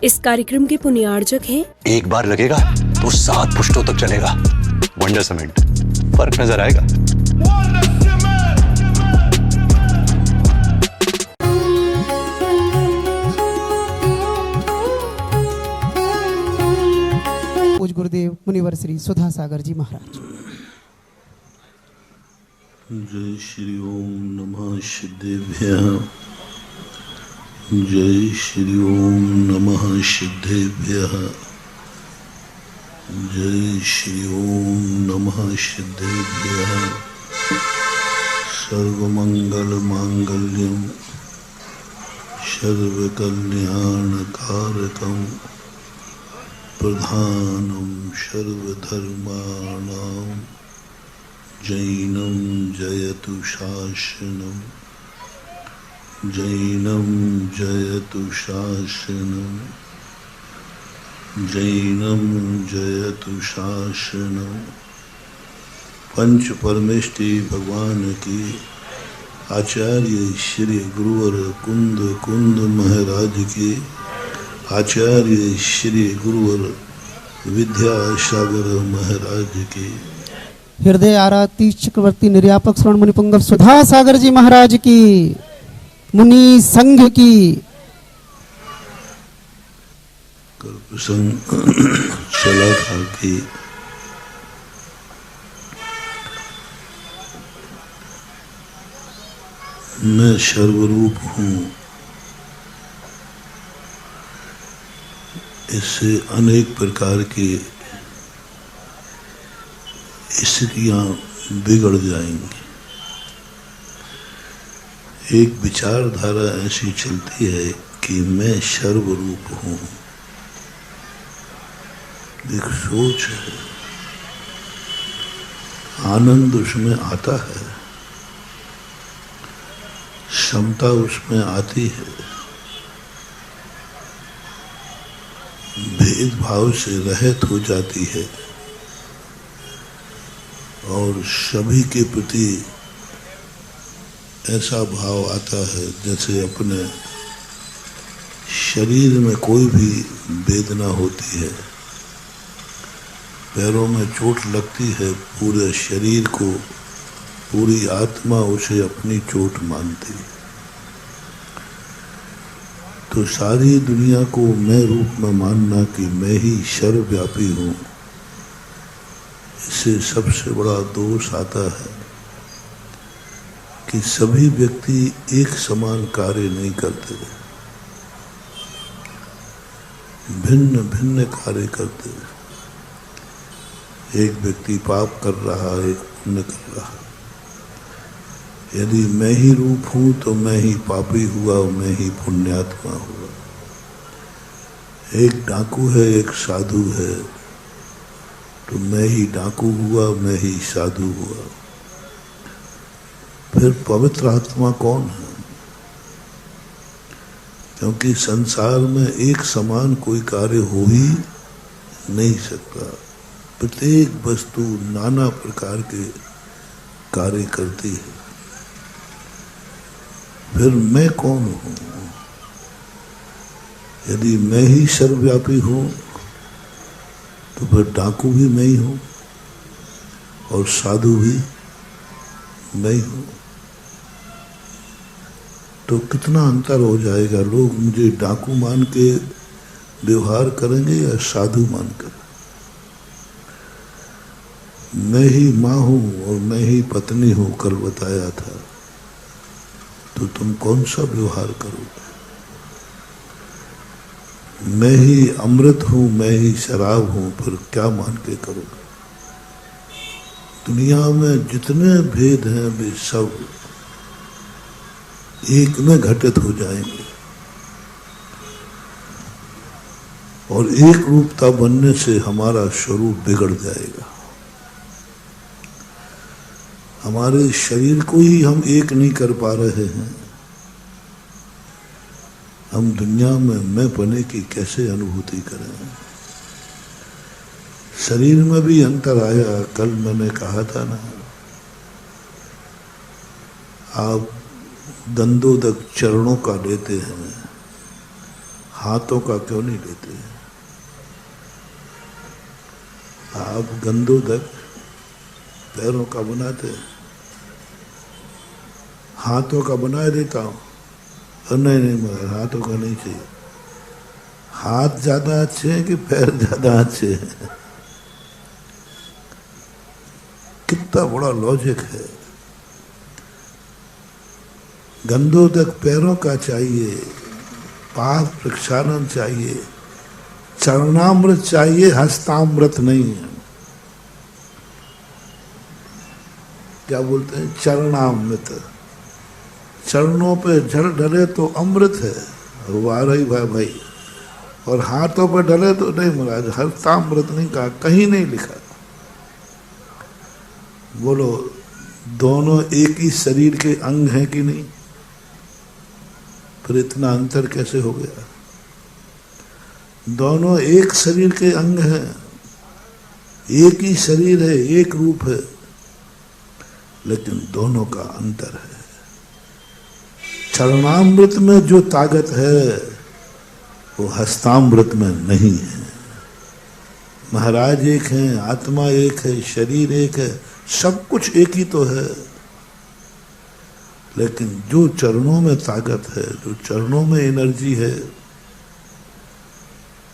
इस कार्यक्रम के पुण्यार्जक हैं एक बार लगेगा तो 7 पुश्तों तक चलेगा। वंडर सीमेंट, फर्क नजर आएगा। पूज्य गुरुदेव मुनिवर श्री सुधा सागर जी महाराज। जय श्री ओम नमः सिद्धेभ्यः। जय श्री ओम नमः सिद्धेभ्यः। जय श्री ओम नमः सिद्धेभ्यः। सर्वमंगल मांगल्यं सर्वकल्याणकारकं प्रधानं सर्वधर्माणां जैनं जयतु शासनं। जैनं जयतु शासनं। जैनं जयतु शासनं। पंच परमेष्टि भगवान की आचार्य श्री गुरुवर कुंद कुंद महाराज की आचार्य श्री गुरुवर विद्यासागर महाराज की हृदय आराती चक्रवर्ती निर्यापक श्रवण मुनि पुंगव सुधा सागर जी महाराज की मुनि संघ की प्रसंग चला था कि मैं सर्वरूप हूँ। इससे अनेक प्रकार की स्थितियां बिगड़ जाएंगी। एक विचारधारा ऐसी चलती है कि मैं सर्वरूप हूँ। एक सोच है, आनंद उसमें आता है, क्षमता उसमें आती है, भेदभाव से रहित हो जाती है और सभी के प्रति ऐसा भाव आता है जैसे अपने शरीर में कोई भी वेदना होती है, पैरों में चोट लगती है, पूरे शरीर को, पूरी आत्मा उसे अपनी चोट मानती है। तो सारी दुनिया को मैं रूप में मानना कि मैं ही सर्वव्यापी हूँ, इससे सबसे बड़ा दोष आता है कि सभी व्यक्ति एक समान कार्य नहीं करते, भिन्न भिन्न कार्य करते। एक व्यक्ति पाप कर रहा है, एक पुण्य कर रहा है। यदि मैं ही रूप हूँ तो मैं ही पापी हुआ, मैं ही पुण्यात्मा हुआ। एक डाकू है, एक साधु है, तो मैं ही डाकू हुआ, मैं ही साधु हुआ। फिर पवित्र आत्मा कौन है? क्योंकि संसार में एक समान कोई कार्य हो ही नहीं सकता। प्रत्येक वस्तु नाना प्रकार के कार्य करती है। फिर मैं कौन हूँ? यदि मैं ही सर्वव्यापी हूँ तो फिर डाकू भी मैं ही हूँ और साधु भी मैं ही हूँ। तो कितना अंतर हो जाएगा। लोग मुझे डाकू मान के व्यवहार करेंगे या साधु मानकर। मैं ही माँ हूँ और मैं ही पत्नी हूँ, कल बताया था। तो तुम कौन सा व्यवहार करोगे? मैं ही अमृत हूँ, मैं ही शराब हूँ, फिर क्या मान के करोगे? दुनिया में जितने भेद हैं वे सब एक में घटित हो जाएंगे और एक रूपता बनने से हमारा स्वरूप बिगड़ जाएगा। हमारे शरीर को ही हम एक नहीं कर पा रहे हैं, हम दुनिया में मैं पने की कैसे अनुभूति करें? शरीर में भी अंतर आया। कल मैंने कहा था ना, आप दंडोदक चरणों का लेते हैं, हाथों का क्यों नहीं लेते? आप गंदोदक पैरों का बनाते हैं, हाथों का बना देता हूं। नहीं नहीं, मगर हाथों का नहीं चाहिए। हाथ ज्यादा अच्छे हैं कि पैर ज्यादा अच्छे हैं? कितना बड़ा लॉजिक है। गंदोदक पैरों का चाहिए, पाप प्रक्षालन चाहिए, चरणामृत चाहिए, हस्तामृत नहीं है। क्या बोलते हैं? चरणामृत। चरणों पे जल डले तो अमृत है, वाह रही भाई। और हाथों पे डले तो नहीं महाराज, हस्तामृत नहीं कहा, कहीं नहीं लिखा। बोलो, दोनों एक ही शरीर के अंग हैं कि नहीं? फिर इतना अंतर कैसे हो गया? दोनों एक शरीर के अंग हैं, एक ही शरीर है, एक रूप है, लेकिन दोनों का अंतर है। चरणामृत में जो ताकत है वो हस्तामृत में नहीं है। महाराज एक हैं, आत्मा एक है, शरीर एक है, सब कुछ एक ही तो है, लेकिन जो चरणों में ताकत है, जो चरणों में एनर्जी है,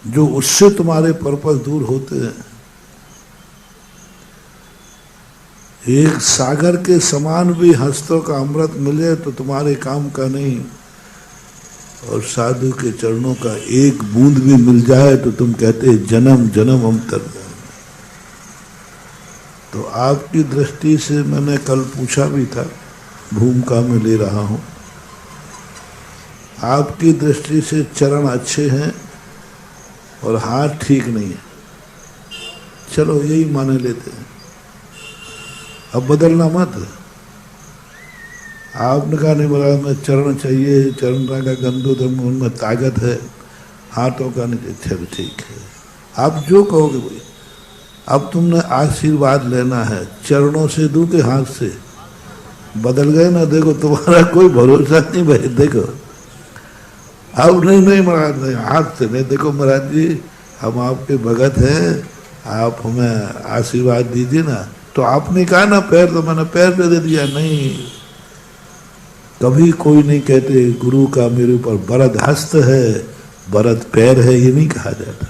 जो उससे तुम्हारे पर्पस दूर होते हैं, एक सागर के समान भी हस्तों का अमृत मिले तो तुम्हारे काम का नहीं, और साधु के चरणों का एक बूंद भी मिल जाए तो तुम कहते जन्म जन्म हम तर जाए। तो आपकी दृष्टि से मैंने कल पूछा भी था, भूमिका में ले रहा हूं, आपकी दृष्टि से चरण अच्छे हैं और हाथ ठीक नहीं है। चलो यही माने लेते हैं, अब बदलना मत। आपने कहा नहीं बोला, मैं चरण चाहिए, चरण का गंदोदक उनमें ताकत है, हाथों का नहीं। चलो ठीक है, आप जो कहोगे भाई। अब तुमने आशीर्वाद लेना है, चरणों से दूं के हाथ से? बदल गए ना, देखो तुम्हारा कोई भरोसा नहीं भाई। देखो अब नहीं महाराज, नहीं हाथ से नहीं। देखो महाराज जी, हम आपके भगत हैं, आप हमें आशीर्वाद दीजिए ना। तो आपने कहा ना पैर, तो मैंने पैर पे दे दिया। नहीं, कभी कोई नहीं कहते गुरु का मेरे ऊपर बरद हस्त है, बरद पैर है, ये नहीं कहा जाता।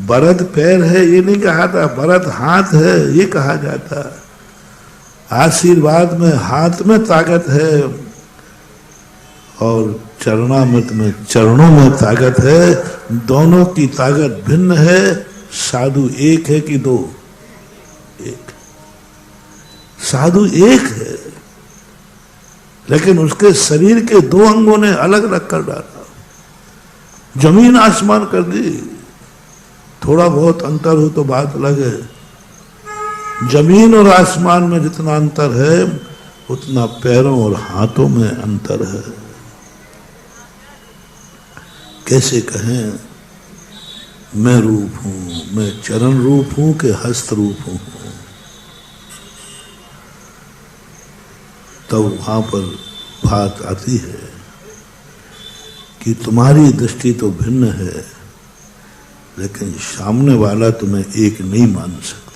बरद पैर है ये नहीं कहा था, बरद हाथ है ये कहा जाता। आशीर्वाद में हाथ में ताकत है और चरणामृत में चरणों में ताकत है। दोनों की ताकत भिन्न है। साधु एक है कि दो? एक। साधु एक है, लेकिन उसके शरीर के दो अंगों ने अलग अलग कर डाला, जमीन आसमान कर दी। थोड़ा बहुत अंतर हो तो बात अलग है। जमीन और आसमान में जितना अंतर है उतना पैरों और हाथों में अंतर है। कैसे कहें, मैं रूप हूं, मैं चरण रूप हूं कि हस्त रूप हूं? तब वहां पर बात आती है कि तुम्हारी दृष्टि तो भिन्न है, लेकिन सामने वाला तुम्हें एक नहीं मान सकता।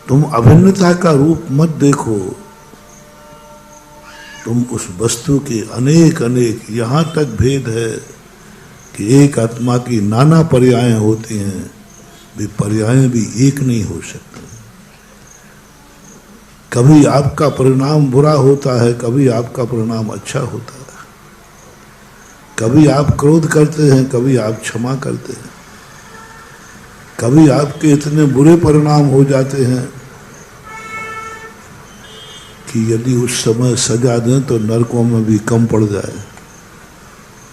तुम अभिन्नता का रूप मत देखो, तुम उस वस्तु के अनेक अनेक, यहां तक भेद है कि एक आत्मा की नाना पर्याय होती हैं, वे पर्याय भी एक नहीं हो सकते। कभी आपका परिणाम बुरा होता है, कभी आपका परिणाम अच्छा होता है। कभी आप क्रोध करते हैं, कभी आप क्षमा करते हैं। कभी आपके इतने बुरे परिणाम हो जाते हैं कि यदि उस समय सजा दें तो नरकों में भी कम पड़ जाए,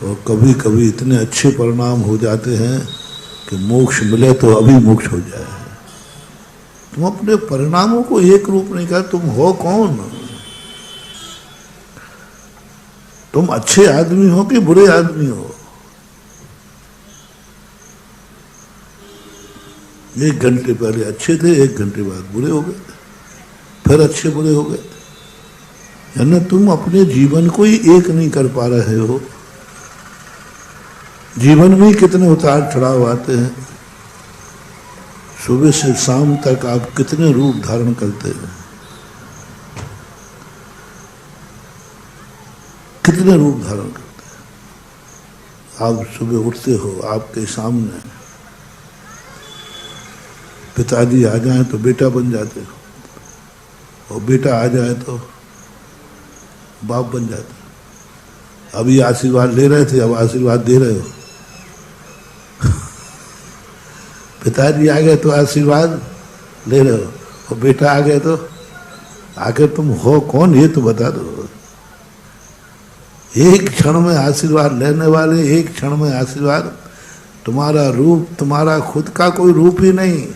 और कभी कभी इतने अच्छे परिणाम हो जाते हैं कि मोक्ष मिले तो अभी मोक्ष हो जाए। तुम अपने परिणामों को एक रूप नहीं कर, तुम हो कौन? तुम अच्छे आदमी हो कि बुरे आदमी हो? एक घंटे पहले अच्छे थे, एक घंटे बाद बुरे हो गए, फिर अच्छे बुरे हो गए। है ना, तुम अपने जीवन को ही एक नहीं कर पा रहे हो। जीवन में कितने उतार चढ़ाव आते हैं, सुबह से शाम तक आप कितने रूप धारण करते हैं, कितने रूप धारण करते हैं। आप सुबह उठते हो, आपके सामने पिताजी आ जाए तो बेटा बन जाते हो, और बेटा आ जाए तो बाप बन जाते हो। अभी आशीर्वाद ले रहे थे, अब आशीर्वाद दे रहे हो। पिताजी आ गए तो आशीर्वाद ले रहे हो, और बेटा आ गए तो आखिर तुम हो कौन ये तो बता दो। एक क्षण में आशीर्वाद लेने वाले, एक क्षण में आशीर्वाद। तुम्हारा रूप, तुम्हारा खुद का कोई रूप ही नहीं।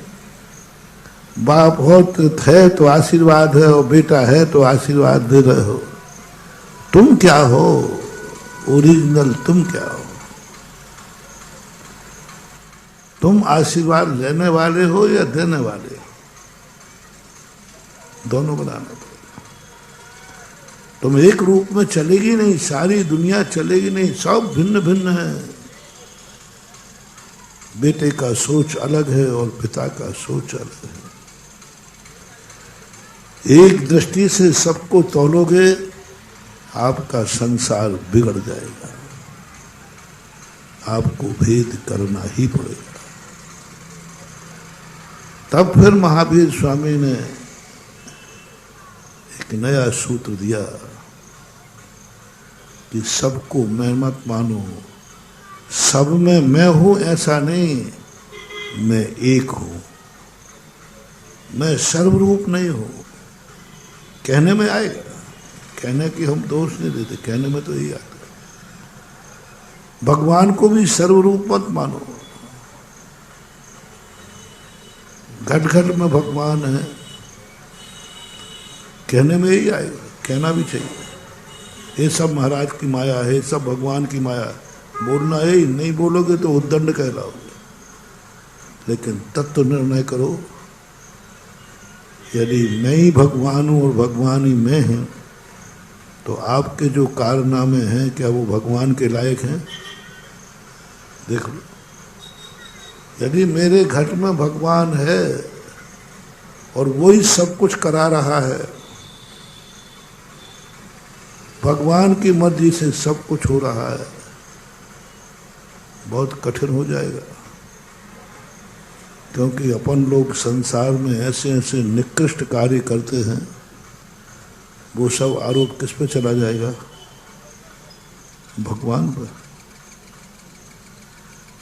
बाप हो तो है तो आशीर्वाद है, और बेटा है तो आशीर्वाद दे रहे हो। तुम क्या हो ओरिजिनल, तुम क्या हो? तुम आशीर्वाद लेने वाले हो या देने वाले? दोनों बनाना पड़ेगा। तुम एक रूप में चलेगी नहीं, सारी दुनिया चलेगी नहीं, सब भिन्न भिन्न है। बेटे का सोच अलग है और पिता का सोच अलग है। एक दृष्टि से सबको तौलोगे, आपका संसार बिगड़ जाएगा। आपको भेद करना ही पड़ेगा। तब फिर महावीर स्वामी ने एक नया सूत्र दिया कि सबको मैं मत मानो, सब में मैं हूं ऐसा नहीं, मैं एक हूं, मैं सर्वरूप नहीं हूं। कहने में आएगा, कहने की हम दोष नहीं देते, कहने में तो यही आता है। भगवान को भी सर्वरूप मत मानो। घट घट में भगवान है, कहने में यही आएगा, कहना भी चाहिए। ये सब महाराज की माया है, ये सब भगवान की माया है। बोलना है ही, नहीं बोलोगे तो उद्दंड कहलाओगे। लेकिन तत्व निर्णय करो, यदि मैं ही भगवान हूं और भगवान ही मैं हूं, तो आपके जो कारनामे हैं क्या वो भगवान के लायक हैं? देख लो, यदि मेरे घट में भगवान है और वो ही सब कुछ करा रहा है, भगवान की मर्जी से सब कुछ हो रहा है, बहुत कठिन हो जाएगा। क्योंकि अपन लोग संसार में ऐसे ऐसे निकृष्ट कार्य करते हैं, वो सब आरोप किस पे चला जाएगा? भगवान पर।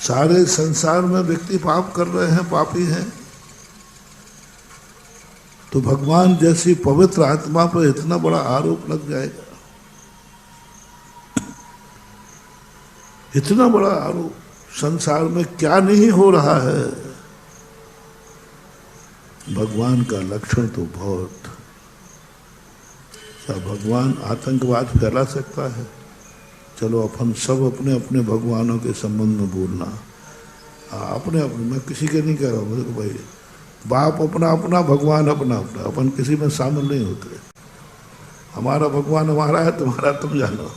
सारे संसार में व्यक्ति पाप कर रहे हैं, पापी हैं, तो भगवान जैसी पवित्र आत्मा पर इतना बड़ा आरोप लग जाएगा, इतना बड़ा आरोप। संसार में क्या नहीं हो रहा है। भगवान का लक्षण तो बहुत। क्या भगवान आतंकवाद फैला सकता है? चलो अपन सब अपने अपने भगवानों के संबंध में बोलना, अपने अपने, मैं किसी के नहीं कह रहा हूँ। देखो भाई, बाप अपना अपना, भगवान अपना अपना, अपन किसी में शामिल नहीं होते। हमारा भगवान हमारा है, तुम्हारा तुम जानो।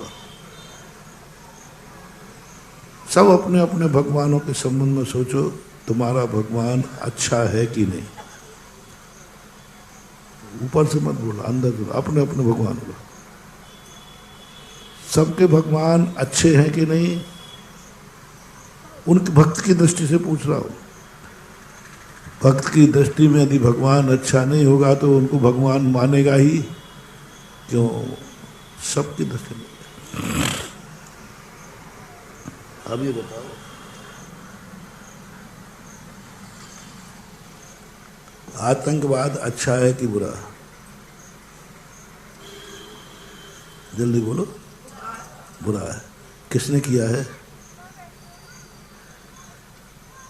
सब अपने अपने भगवानों के संबंध में सोचो, तुम्हारा भगवान अच्छा है कि नहीं। ऊपर से मत बोलो, अंदर बोलो, अपने अपने भगवान बोलो। सबके भगवान अच्छे हैं कि नहीं, उनके भक्त की दृष्टि से पूछ रहा हूं। भक्त की दृष्टि में यदि भगवान अच्छा नहीं होगा तो उनको भगवान मानेगा ही क्यों? सबकी दृष्टि में। अब ये बताओ, आतंकवाद अच्छा है कि बुरा? जल्दी बोलो। बुरा है। किसने किया है?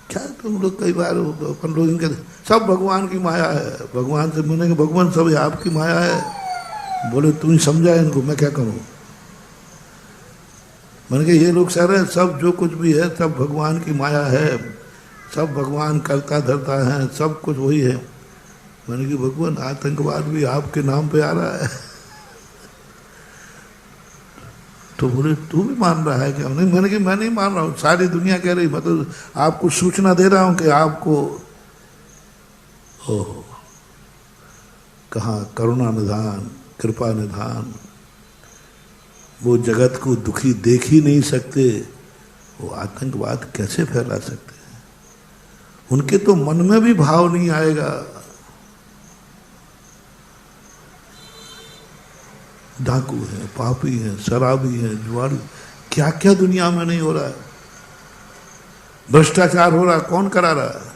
क्या तुम लोग कई बार अपन लोग इनके सब भगवान की माया है, भगवान से मिलेंगे, भगवान सब आपकी माया है। बोले तुम समझा इनको, मैं क्या करूं? मैंने कहा ये लोग कह रहे हैं सब जो कुछ भी है सब भगवान की माया है, सब भगवान करता धरता है, सब कुछ वही है। मैंने कहा भगवान आतंकवाद भी आपके नाम पे आ रहा है। तो बोले तू भी मान रहा है क्या? नहीं, मैंने कि मैं नहीं मान रहा हूँ, सारी दुनिया कह रही, मैं तो आपको सूचना दे रहा हूँ कि आपको ओहो कहाँ करुणा निधान, कृपा निधान, वो जगत को दुखी देख ही नहीं सकते, वो आतंकवाद कैसे फैला सकते हैं? उनके तो मन में भी भाव नहीं आएगा। डाकू हैं, पापी हैं, शराबी हैं, जुआरी, क्या क्या दुनिया में नहीं हो रहा है। भ्रष्टाचार हो रहा है, कौन करा रहा है?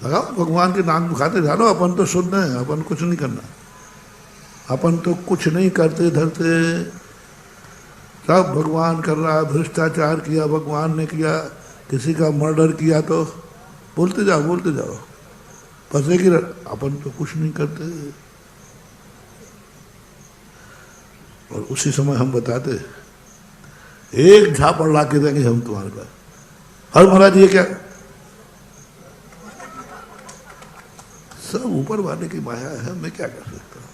लगाओ भगवान के नाम खाते जानो, अपन तो शुद्ध हैं, अपन कुछ नहीं करना, अपन तो कुछ नहीं करते धरते, सब भगवान कर रहा है। भ्रष्टाचार किया भगवान ने किया, किसी का मर्डर किया तो बोलते जाओ फंसेगी, अपन तो कुछ नहीं करते। और उसी समय हम बताते, एक झापड़ ला के देंगे हम तुम्हारे पास, हर महाराज ये क्या, सब ऊपर वाले की माया है, मैं क्या कर सकता हूं।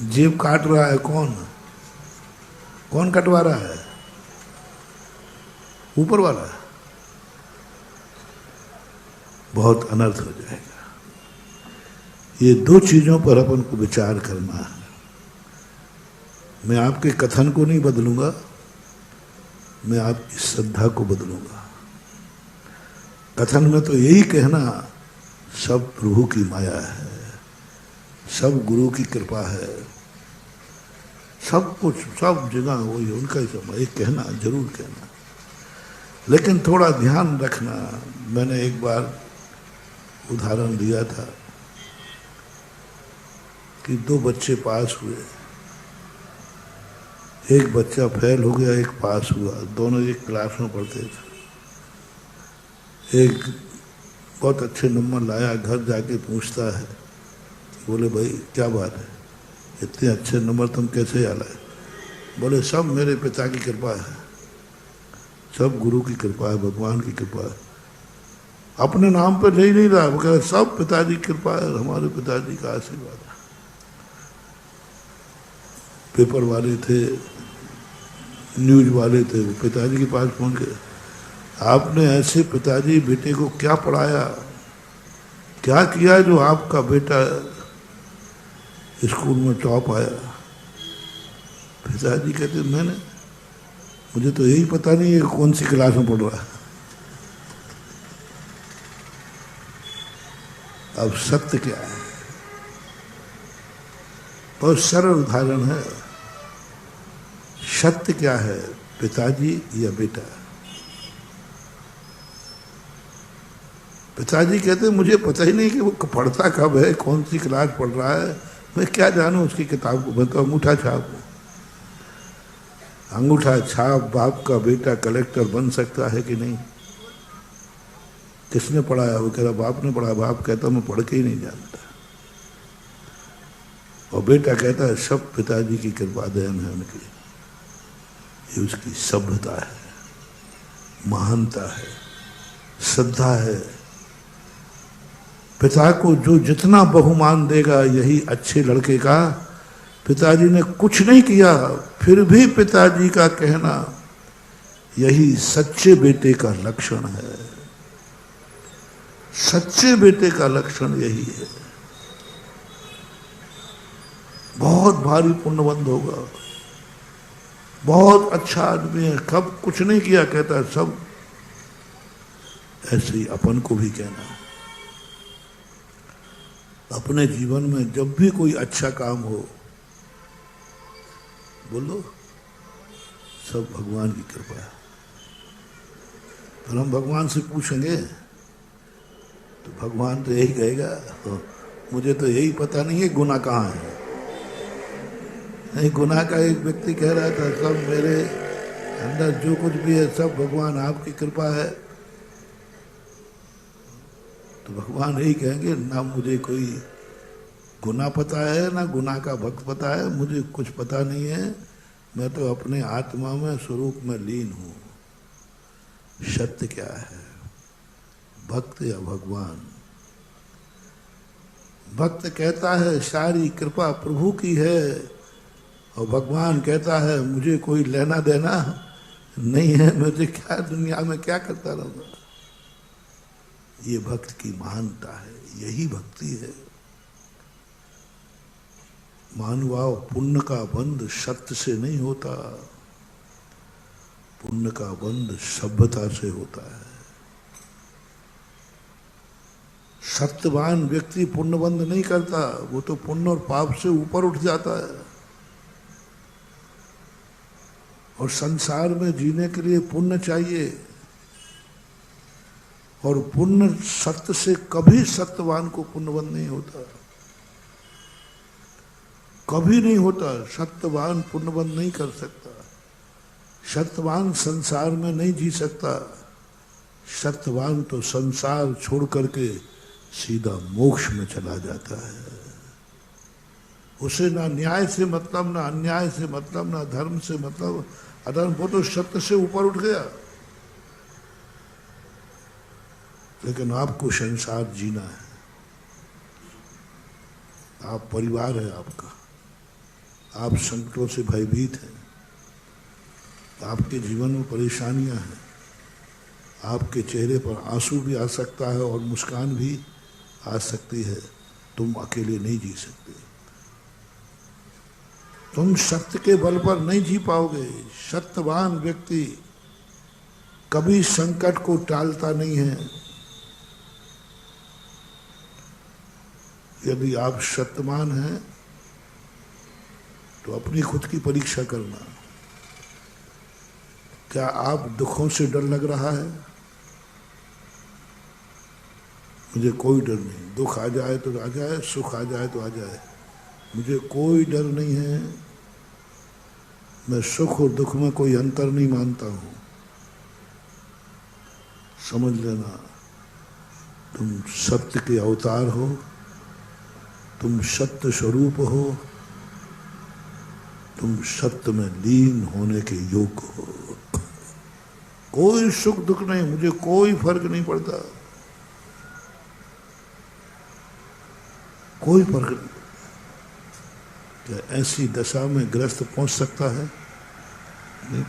जेब काट रहा है कौन कटवा रहा है? ऊपर वाला। बहुत अनर्थ हो जाएगा। ये दो चीजों पर अपन को विचार करना है। मैं आपके कथन को नहीं बदलूंगा, मैं आपकी श्रद्धा को बदलूंगा। कथन में तो यही कहना, सब प्रभु की माया है, सब गुरु की कृपा है, सब कुछ सब जगह वही उनका ही सब, एक कहना जरूर कहना। लेकिन थोड़ा ध्यान रखना, मैंने एक बार उदाहरण दिया था कि दो बच्चे पास हुए, एक बच्चा फेल हो गया, एक पास हुआ, दोनों एक क्लास में पढ़ते थे। एक बहुत अच्छे नंबर लाया, घर जाके पूछता है, बोले भाई क्या बात है, इतने अच्छे नंबर तुम कैसे लाए? बोले सब मेरे पिता की कृपा है, सब गुरु की कृपा है, भगवान की कृपा है। अपने नाम पर ले नहीं रहा, वो कह रहा सब पिताजी की कृपा है, हमारे पिताजी का आशीर्वाद है। पेपर वाले थे, न्यूज वाले थे, वो पिताजी के पास पहुंच गए, आपने ऐसे पिताजी बेटे को क्या पढ़ाया, क्या किया जो आपका बेटा स्कूल में टॉप आया? पिताजी कहते मुझे तो यही पता नहीं है कौन सी क्लास में पढ़ रहा है। अब सत्य क्या है? बहुत सरल उदाहरण है। सत्य क्या है, पिताजी या बेटा? पिताजी कहते मुझे पता ही नहीं कि वो पढ़ता कब है, कौन सी क्लास पढ़ रहा है, मैं क्या जानूं उसकी किताब को, मैं तो अंगूठा छाप हूं। अंगूठा छाप बाप का बेटा कलेक्टर बन सकता है कि नहीं? किसने पढ़ाया? वो कह रहा बाप ने पढ़ा। बाप कहता मैं पढ़ के ही नहीं जानता। और बेटा कहता है सब पिताजी की कृपा देन है उनकी, ये उसकी सभ्यता है, महानता है, श्रद्धा है। पिता को जो जितना बहुमान देगा यही अच्छे लड़के का। पिताजी ने कुछ नहीं किया फिर भी पिताजी का कहना यही सच्चे बेटे का लक्षण है। सच्चे बेटे का लक्षण यही है। बहुत भारी पुण्यवंत होगा, बहुत अच्छा आदमी है, कब कुछ नहीं किया कहता है सब। ऐसे ही अपन को भी कहना, अपने जीवन में जब भी कोई अच्छा काम हो बोलो सब भगवान की कृपा है। फिर हम भगवान से पूछेंगे तो भगवान तो यही कहेगा मुझे तो यही पता नहीं है गुनाह कहाँ है। नहीं, गुनाह का एक व्यक्ति कह रहा था सब मेरे अंदर जो कुछ भी है सब भगवान आपकी कृपा है। तो भगवान यही कहेंगे ना मुझे कोई गुनाह पता है ना गुनाह का भक्त पता है, मुझे कुछ पता नहीं है, मैं तो अपने आत्मा में स्वरूप में लीन हूँ। सत्य क्या है, भक्त या भगवान? भक्त कहता है सारी कृपा प्रभु की है, और भगवान कहता है मुझे कोई लेना देना नहीं है, मुझे क्या दुनिया में क्या करता रहूंगा। ये भक्त की महानता है, यही भक्ति है। मानवाओ, पुण्य का बंध सत्य से नहीं होता, पुण्य का बंध सभ्यता से होता है। सत्यवान व्यक्ति पुण्य बंध नहीं करता, वो तो पुण्य और पाप से ऊपर उठ जाता है। और संसार में जीने के लिए पुण्य चाहिए, और पुण्य सत्य से कभी सत्यवान को पुण्यबंध नहीं होता, कभी नहीं होता। सत्यवान पुण्यबंध नहीं कर सकता, सत्यवान संसार में नहीं जी सकता। सत्यवान तो संसार छोड़ करके सीधा मोक्ष में चला जाता है। उसे ना न्याय से मतलब, ना अन्याय से मतलब, ना धर्म से मतलब। अधर्म, वो तो सत्य से ऊपर उठ गया। लेकिन आपको संसार जीना है, आप परिवार है आपका, आप संकटों से भयभीत हैं, आपके जीवन में परेशानियां हैं, आपके चेहरे पर आंसू भी आ सकता है और मुस्कान भी आ सकती है। तुम अकेले नहीं जी सकते, तुम सत्य के बल पर नहीं जी पाओगे। सत्यवान व्यक्ति कभी संकट को टालता नहीं है। यदि आप सत्यवान हैं तो अपनी खुद की परीक्षा करना। क्या आप दुखों से डर लग रहा है? मुझे कोई डर नहीं, दुख आ जाए तो आ जाए, सुख आ जाए तो आ जाए, मुझे कोई डर नहीं है। मैं सुख और दुख में कोई अंतर नहीं मानता हूं। समझ लेना, तुम सत्य के अवतार हो, तुम सत्य स्वरूप हो, तुम सत्य में लीन होने के योग्य हो। कोई सुख दुख नहीं, मुझे कोई फर्क नहीं पड़ता, कोई फर्क नहीं। क्या ऐसी दशा में ग्रस्त पहुंच सकता है? नहीं,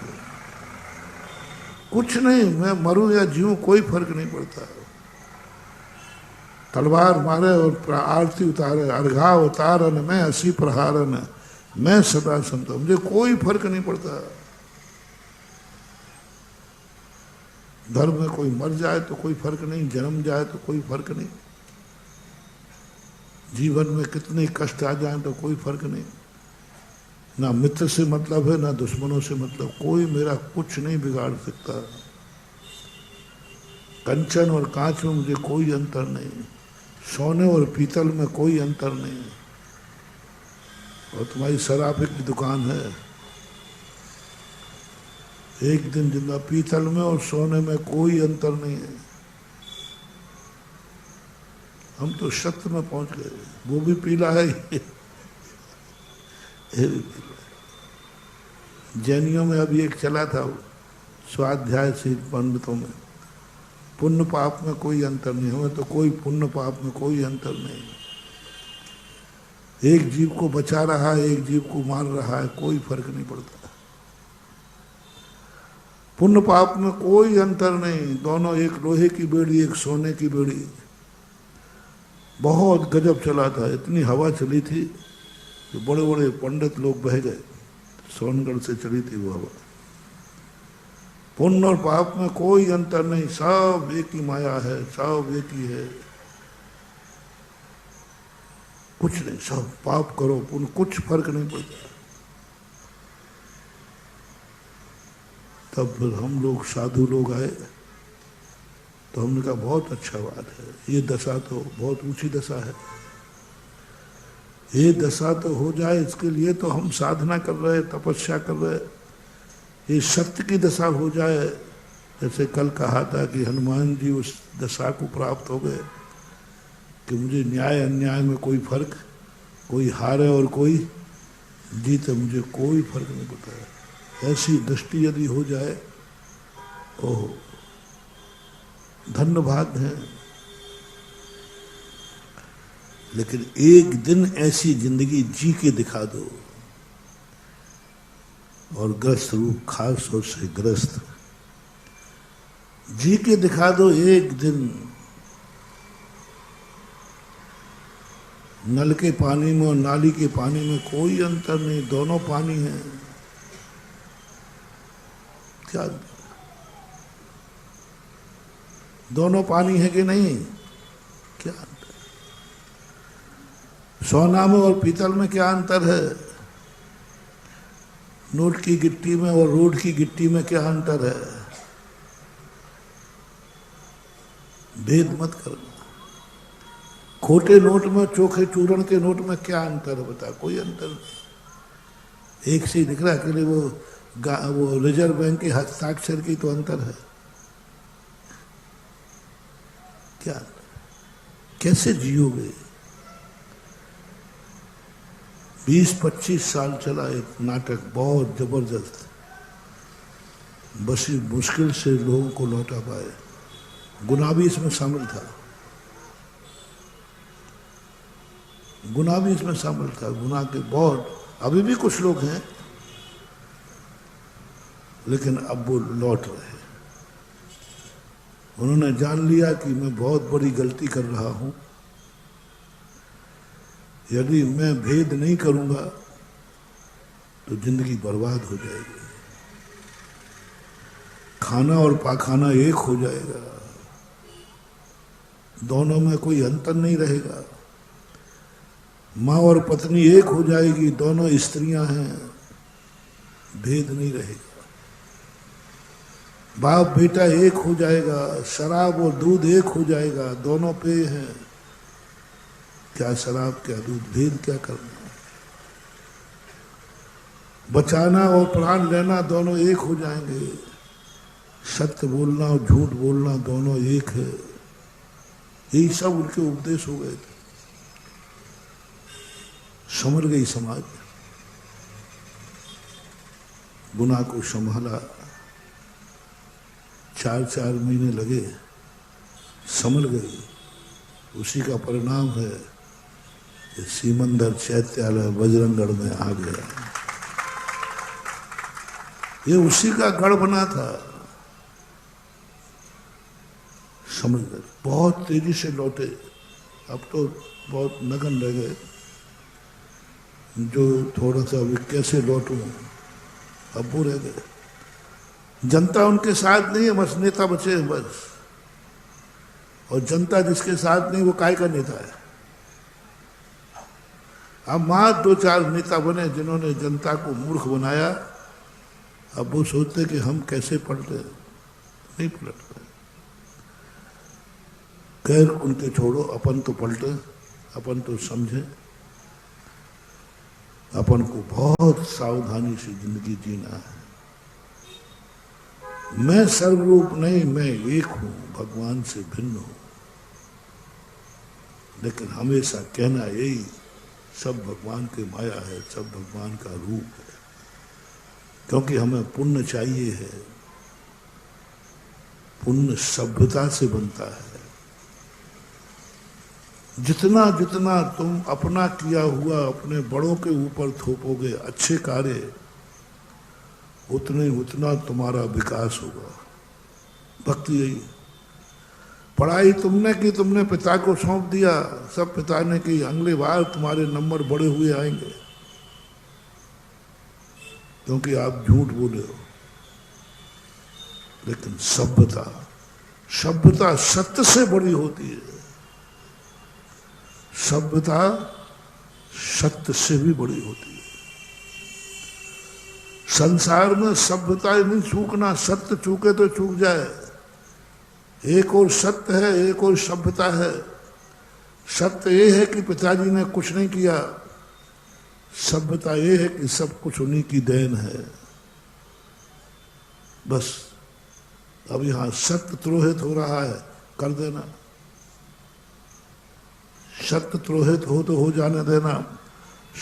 कुछ नहीं। मैं मरूं या जीऊं कोई फर्क नहीं पड़ता। तलवार मारे और आरती उतारे, अर्घा उतारन मैं हसी प्रहारन, मैं सदा संत, मुझे कोई फर्क नहीं पड़ता। धर्म में कोई मर जाए तो कोई फर्क नहीं, जन्म जाए तो कोई फर्क नहीं, जीवन में कितने कष्ट आ जाए तो कोई फर्क नहीं। ना मित्र से मतलब है, ना दुश्मनों से मतलब। कोई मेरा कुछ नहीं बिगाड़ सकता। कंचन और कांच में मुझे कोई अंतर नहीं, सोने और पीतल में कोई अंतर नहीं। और तुम्हारी सराफे की दुकान है, एक दिन जिंदा पीतल में और सोने में कोई अंतर नहीं है। हम तो सत्य में पहुंच गए। वो भी पीला है, ये भी पीला। जैनियों में अभी एक चला था स्वाध्याय से पंडितों में, पुण्य पाप में कोई अंतर नहीं। हमें तो कोई पुण्य पाप में कोई अंतर नहीं। एक जीव को बचा रहा है, एक जीव को मार रहा है, कोई फर्क नहीं पड़ता। पुण्य पाप में कोई अंतर नहीं, दोनों एक लोहे की बेड़ी, एक सोने की बेड़ी। बहुत गजब चला था, इतनी हवा चली थी कि बड़े बड़े पंडित लोग बह गए। सोनगढ़ से चली थी वो हवा। पुण्य और पाप में कोई अंतर नहीं, सब एक ही माया है, सब एक ही है। कुछ नहीं, सब पाप करो पुण्य, कुछ फर्क नहीं पड़ता। तब फिर हम लोग साधु लोग आए तो हमने कहा बहुत अच्छा बात है, ये दशा तो बहुत ऊंची दशा है, ये दशा तो हो जाए, इसके लिए तो हम साधना कर रहे, तपस्या कर रहे। ये सत्य की दशा हो जाए। जैसे कल कहा था कि हनुमान जी उस दशा को प्राप्त हो गए कि मुझे न्याय अन्याय में कोई फर्क, कोई हारे और कोई जीते, मुझे कोई फर्क नहीं पड़ता है। ऐसी दृष्टि यदि हो जाए, ओह धन्य भाग्य है। लेकिन एक दिन ऐसी जिंदगी जी के दिखा दो, और ग्रस्त रूप खास और से ग्रस्त जी के दिखा दो एक दिन। नल के पानी में और नाली के पानी में कोई अंतर नहीं, दोनों पानी है। क्या दोनों पानी है कि नहीं? क्या अंतर? सोना में और पीतल में क्या अंतर है? नोट की गिट्टी में और रोड की गिट्टी में क्या अंतर है? भेद मत करना। खोटे नोट में, चोखे चूरण के नोट में क्या अंतर है? बता, कोई अंतर नहीं। एक से ही दिख रहा है कि वो रिजर्व बैंक के हस्ताक्षर की तो अंतर है। क्या अंतर? कैसे जियोगे? 20-25 साल चला एक नाटक, बहुत जबरदस्त। बस मुश्किल से लोगों को लौटा पाए। गुनाह भी इसमें शामिल था, गुनाह भी इसमें शामिल था। गुनाह के बहुत, अभी भी कुछ लोग हैं, लेकिन अब वो लौट रहे। उन्होंने जान लिया कि मैं बहुत बड़ी गलती कर रहा हूं। यदि मैं भेद नहीं करूंगा तो जिंदगी बर्बाद हो जाएगी। खाना और पाखाना एक हो जाएगा, दोनों में कोई अंतर नहीं रहेगा। माँ और पत्नी एक हो जाएगी, दोनों स्त्रियां हैं, भेद नहीं रहेगा। बाप बेटा एक हो जाएगा, शराब और दूध एक हो जाएगा, दोनों पेय हैं। क्या शराब क्या दूध, भेद क्या करना? बचाना और प्राण लेना दोनों एक हो जाएंगे। सत्य बोलना और झूठ बोलना दोनों एक है। यही सब उनके उपदेश हो गए थे। संभल गई समाज, गुनाह को संभाला। 4-4 महीने लगे, संभल गई। उसी का परिणाम है कि सीमंदर चैत्यालय बजरंगगढ़ में आ गया। ये उसी का गढ़ बना था। समझ गए, बहुत तेजी से लौटे। अब तो बहुत नगन रह गए, जो थोड़ा सा अभी कैसे लौटूं, अब वो रह गए। जनता उनके साथ नहीं है, बस नेता बचे हैं बस। और जनता जिसके साथ नहीं, वो काय का नेता है। अब मात्र 2-4 नेता बने जिन्होंने जनता को मूर्ख बनाया। अब वो सोचते कि हम कैसे पलटे, नहीं पलट पाए। खैर उनके छोड़ो, अपन तो पलटे, अपन तो समझे। अपन को बहुत सावधानी से जिंदगी जीना है। मैं सर्वरूप नहीं, मैं एक हूं, भगवान से भिन्न हूं। लेकिन हमेशा कहना यही, सब भगवान की माया है, सब भगवान का रूप है। क्योंकि हमें पुण्य चाहिए है। पुण्य सभ्यता से बनता है। जितना जितना तुम अपना किया हुआ अपने बड़ों के ऊपर थोपोगे अच्छे कार्य, उतना तुम्हारा विकास होगा। भक्ति यही। पढ़ाई तुमने की, तुमने पिता को सौंप दिया, सब पिता ने की, अगले बार तुम्हारे नंबर बड़े हुए आएंगे, क्योंकि आप झूठ बोले हो। लेकिन सभ्यता सत्य से बड़ी होती है। सभ्यता सत्य से भी बड़ी होती है। संसार में सभ्यता नहीं चूकना, सत्य चूके तो चूक जाए। एक और सत्य है, एक और सभ्यता है। सत्य ये है कि पिताजी ने कुछ नहीं किया, सभ्यता ये है कि सब कुछ उन्हीं की देन है। बस अब यहां सत्य त्रोहित हो रहा है, कर देना। सत्य त्रोहित हो तो हो जाने देना,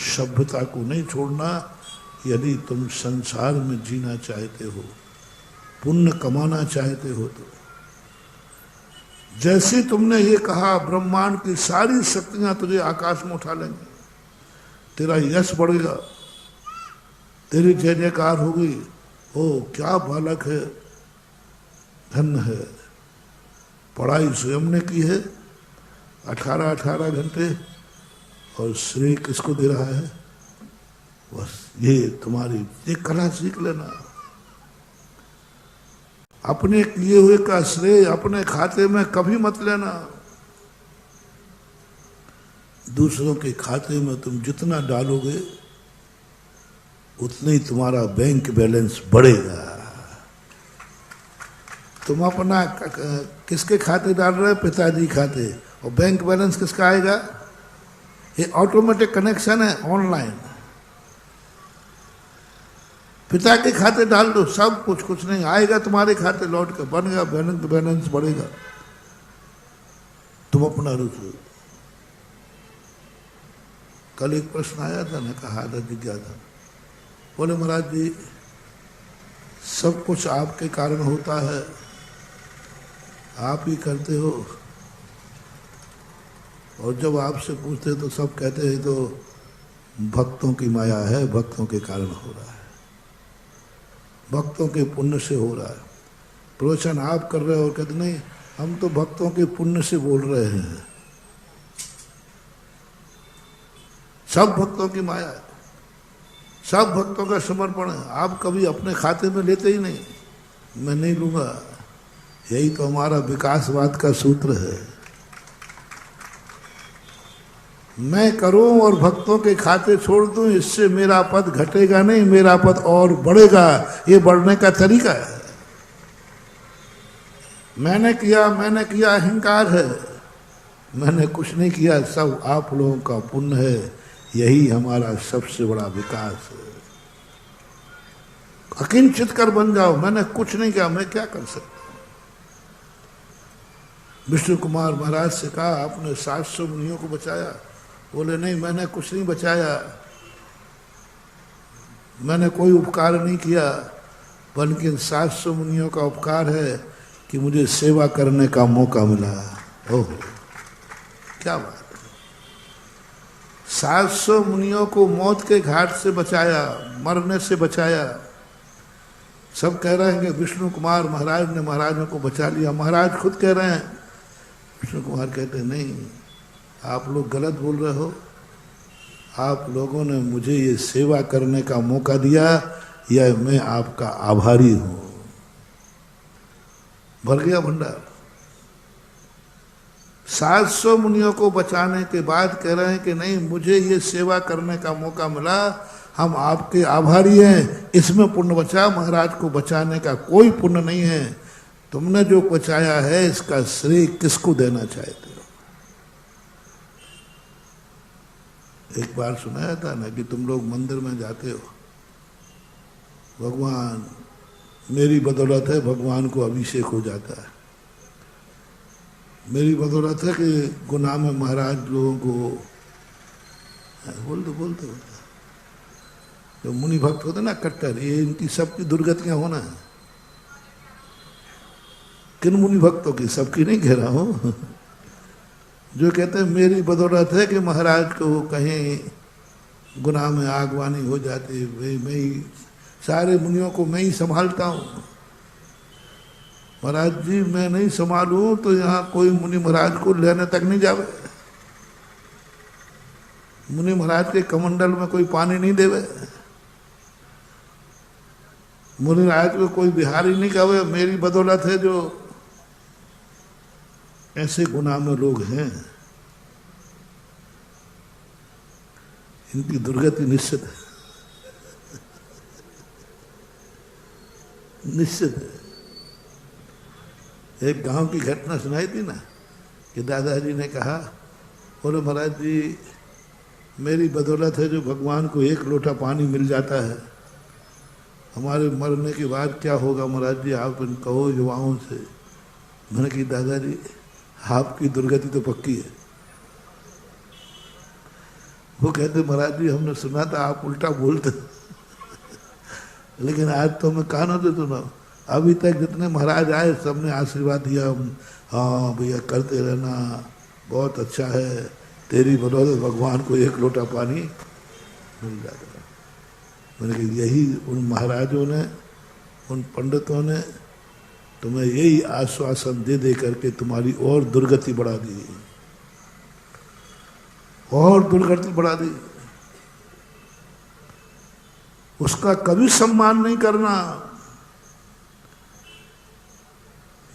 सभ्यता को नहीं छोड़ना। यदि तुम संसार में जीना चाहते हो, पुण्य कमाना चाहते हो, तो जैसे तुमने ये कहा ब्रह्मांड की सारी शक्तियां तुझे आकाश में उठा लेंगी, तेरा यश बढ़ेगा, तेरी जय जयकार होगी। ओ क्या बालक है, धन्य है। पढ़ाई स्वयं ने की है 18 घंटे, और श्रेय किसको दे रहा है? बस ये तुम्हारी ये कला सीख लेना। अपने किए हुए का श्रेय अपने खाते में कभी मत लेना। दूसरों के खाते में तुम जितना डालोगे उतना ही तुम्हारा बैंक बैलेंस बढ़ेगा। तुम अपना किसके खाते डाल रहे हो? पिताजी खाते। और बैंक बैलेंस किसका आएगा? ये ऑटोमेटिक कनेक्शन है, ऑनलाइन। पिता के खाते डाल दो, सब कुछ नहीं आएगा तुम्हारे खाते लौट कर, बनेगा बैंक बैलेंस बढ़ेगा। तुम अपना रुचो। कल एक प्रश्न आया था ना, कहा था जिज्ञासा, बोले महाराज जी सब कुछ आपके कारण होता है, आप ही करते हो, और जब आपसे पूछते तो सब कहते हैं तो भक्तों की माया है, भक्तों के कारण हो रहा है, भक्तों के पुण्य से हो रहा है। प्रवचन आप कर रहे हो और कहते नहीं हम तो भक्तों के पुण्य से बोल रहे हैं। सब भक्तों की माया है, सब भक्तों का समर्पण है। आप कभी अपने खाते में लेते ही नहीं, मैं नहीं लूंगा। यही तो हमारा विकासवाद का सूत्र है। मैं करूं और भक्तों के खाते छोड़ दूं, इससे मेरा पद घटेगा नहीं, मेरा पद और बढ़ेगा। ये बढ़ने का तरीका है। मैंने किया अहंकार है। मैंने कुछ नहीं किया, सब आप लोगों का पुण्य है। यही हमारा सबसे बड़ा विकास है। अकिंचित कर बन जाओ। मैंने कुछ नहीं किया, मैं क्या कर सकता? विष्णु कुमार महाराज से कहा आपने 700 मुनियों को बचाया। बोले नहीं मैंने कुछ नहीं बचाया, मैंने कोई उपकार नहीं किया, बल्कि 700 मुनियों का उपकार है कि मुझे सेवा करने का मौका मिला। ओह क्या बात है। 700 मुनियों को मौत के घाट से बचाया, मरने से बचाया। सब कह रहे हैं कि विष्णु कुमार महाराज ने महाराजों को बचा लिया। महाराज खुद कह रहे हैं। विष्णु कुमार कहते हैं नहीं, आप लोग गलत बोल रहे हो। आप लोगों ने मुझे ये सेवा करने का मौका दिया, या मैं आपका आभारी हूं। भर गया भंडार। 700 मुनियों को बचाने के बाद कह रहे हैं कि नहीं मुझे ये सेवा करने का मौका मिला, हम आपके आभारी हैं, इसमें पुण्य बचा। महाराज को बचाने का कोई पुण्य नहीं है। तुमने जो बचाया है इसका श्रेय किसको देना चाहते हो? एक बार सुनाया था ना कि तुम लोग मंदिर में जाते हो, भगवान मेरी बदौलत है भगवान को अभिषेक हो जाता है, मेरी बदौलत है कि गुनाह में महाराज लोगों को बोल दो जो मुनि भक्त होते ना कट्टर, ये इनकी सबकी दुर्गतियां होना है। किन मुनि भक्तों की? सबकी नहीं कह रहा हूं। जो कहते हैं मेरी बदौलत है कि महाराज को कहीं गुनाह में आगवानी हो जाती है, मैं ही सारे मुनियों को मैं ही संभालता हूँ। महाराज जी मैं नहीं संभालूं तो यहाँ कोई मुनि महाराज को लेने तक नहीं जावे, मुनि महाराज के कमंडल में कोई पानी नहीं देवे, मुनि महाराज को कोई बिहारी नहीं कहे मेरी बदौलत है। जो ऐसे गुनाह में लोग हैं इनकी दुर्गति निश्चित है, निश्चित है। एक गांव की घटना सुनाई थी ना कि दादाजी ने कहा, बोले महाराज जी मेरी बदौलत है जो भगवान को एक लोटा पानी मिल जाता है, हमारे मरने के बाद क्या होगा महाराज जी आप कहो युवाओं से। मैंने कहा दादाजी आपकी दुर्गति तो पक्की है। वो कहते महाराज जी हमने सुना था आप उल्टा बोलते लेकिन आज तो मैं कानों से सुना। अभी तक जितने महाराज आए सबने आशीर्वाद दिया, हाँ भैया करते रहना, बहुत अच्छा है, तेरी बदौलत भगवान को एक लोटा पानी मिल जाएगा। मैंने कहा यही उन महाराजों ने, उन पंडितों ने तुम्हें यही आश्वासन दे दे करके तुम्हारी और दुर्गति बढ़ा दी, और दुर्गति बढ़ा दी। उसका कभी सम्मान नहीं करना।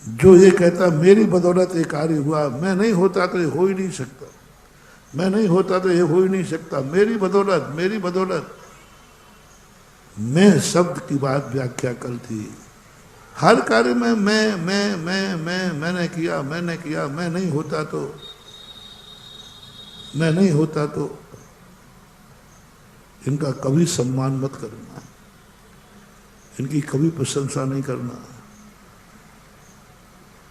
जो ये कहता मेरी बदौलत ये कार्य हुआ, मैं नहीं होता तो ये हो ही नहीं सकता, मैं नहीं होता तो ये हो ही नहीं सकता, मेरी बदौलत, मेरी बदौलत। मैं शब्द की बात व्याख्या करती, हर कार्य में मैंने किया, मैंने किया, मैं नहीं होता तो, मैं नहीं होता तो। इनका कभी सम्मान मत करना, इनकी कभी प्रशंसा नहीं करना,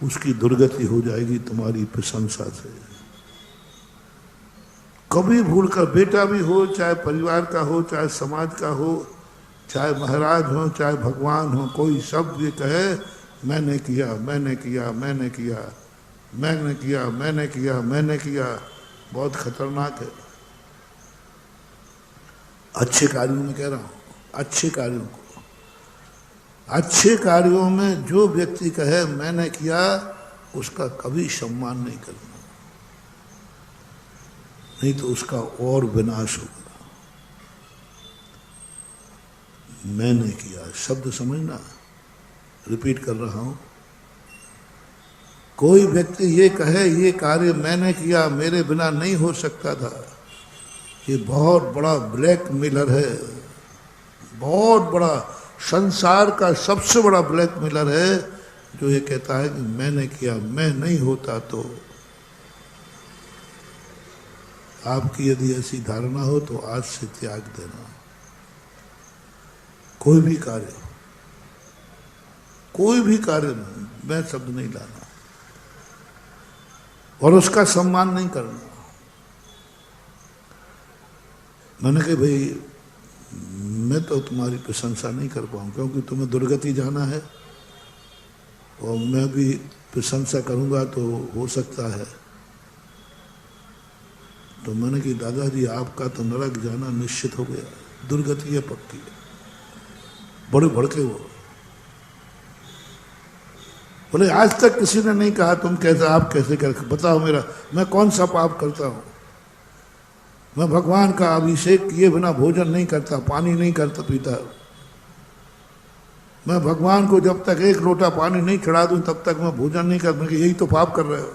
उसकी दुर्गति हो जाएगी तुम्हारी प्रशंसा से। कभी भूलकर, बेटा भी हो, चाहे परिवार का हो, चाहे समाज का हो, चाहे महाराज हो, चाहे भगवान हो, कोई शब्द ये कहे मैंने किया, मैंने किया, मैंने किया, मैंने किया, मैंने किया, मैंने किया, बहुत खतरनाक है। अच्छे कार्यों में कह रहा हूं, अच्छे कार्यों को, अच्छे कार्यों में जो व्यक्ति कहे मैंने किया, उसका कभी सम्मान नहीं करना, नहीं तो उसका और विनाश होगा। मैंने किया शब्द समझना, रिपीट कर रहा हूं। कोई व्यक्ति ये कहे ये कार्य मैंने किया, मेरे बिना नहीं हो सकता था, ये बहुत बड़ा ब्लैकमेलर है, बहुत बड़ा, संसार का सबसे बड़ा ब्लैकमेलर है, जो ये कहता है कि मैंने किया, मैं नहीं होता तो। आपकी यदि ऐसी धारणा हो तो आज से त्याग देना। कोई भी कार्य, कोई भी कार्य में मैं शब्द नहीं लाना और उसका सम्मान नहीं करना। मैंने कहा भाई मैं तो तुम्हारी प्रशंसा नहीं कर पाऊँ, क्योंकि तुम्हें दुर्गति जाना है, और मैं भी प्रशंसा करूँगा तो हो सकता है। तो मैंने कहा दादाजी आपका तो नरक जाना निश्चित हो गया, दुर्गति है पक्की है। बड़े भड़के वो बोले आज तक किसी ने नहीं कहा तुम कैसे, आप कैसे कर, बताओ मेरा, मैं कौन सा पाप करता हूँ? मैं भगवान का अभिषेक किए बिना भोजन नहीं करता, पानी नहीं करता पीता। मैं भगवान को जब तक एक लोटा पानी नहीं चढ़ा दूं तब तक मैं भोजन नहीं कर। मैं यही तो पाप कर रहे हो।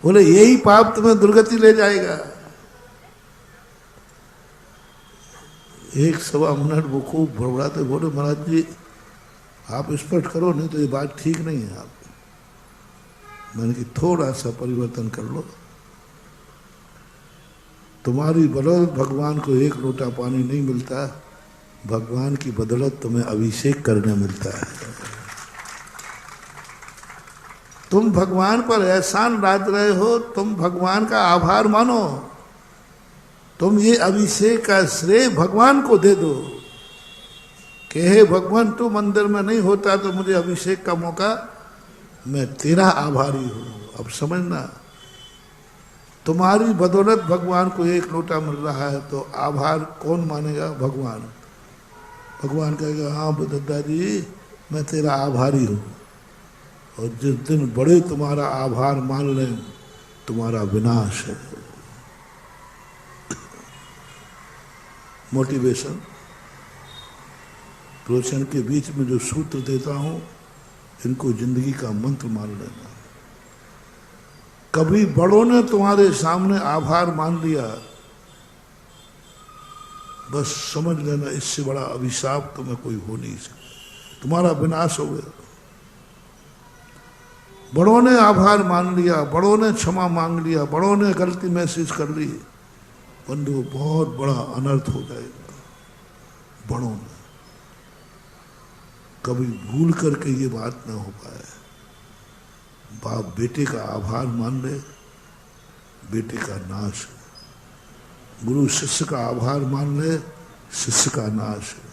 बोले यही पाप तुम्हें दुर्गति ले जाएगा। एक सवा मिनट वो खूब भड़बड़ाते बोले महाराज जी आप स्पष्ट करो, नहीं तो ये बात ठीक नहीं है आप। मैंने कि थोड़ा सा परिवर्तन कर लो, तुम्हारी बदौलत भगवान को एक लोटा पानी नहीं मिलता, भगवान की बदौलत तुम्हें अभिषेक करने मिलता है। तुम भगवान पर एहसान लाद रहे हो, तुम भगवान का आभार मानो, तुम ये अभिषेक का श्रेय भगवान को दे दो कि हे भगवान तू मंदिर में नहीं होता तो मुझे अभिषेक का मौका, मैं तेरा आभारी हूं। अब समझना, तुम्हारी बदौलत भगवान को एक लोटा मिल रहा है तो आभार कौन मानेगा? भगवान। भगवान कहेगा हाँ दादाजी मैं तेरा आभारी हूँ, और जिस दिन बड़े तुम्हारा आभार मान लें तुम्हारा विनाश है। मोटिवेशन प्रवचन के बीच में जो सूत्र देता हूं इनको जिंदगी का मंत्र मान लेना। कभी बड़ों ने तुम्हारे सामने आभार मान लिया, बस समझ लेना इससे बड़ा अभिशाप तुम्हें कोई हो नहीं सकता, तुम्हारा विनाश हो गया। बड़ों ने आभार मान लिया, बड़ों ने क्षमा मांग लिया, बड़ों ने गलती महसूस कर ली, बंधु बहुत बड़ा अनर्थ हो जाएगा। बड़ों ने कभी भूल करके ये बात ना हो पाए। बाप बेटे का आभार मान ले, बेटे का नाश है। गुरु शिष्य का आभार मान ले, शिष्य का नाश है।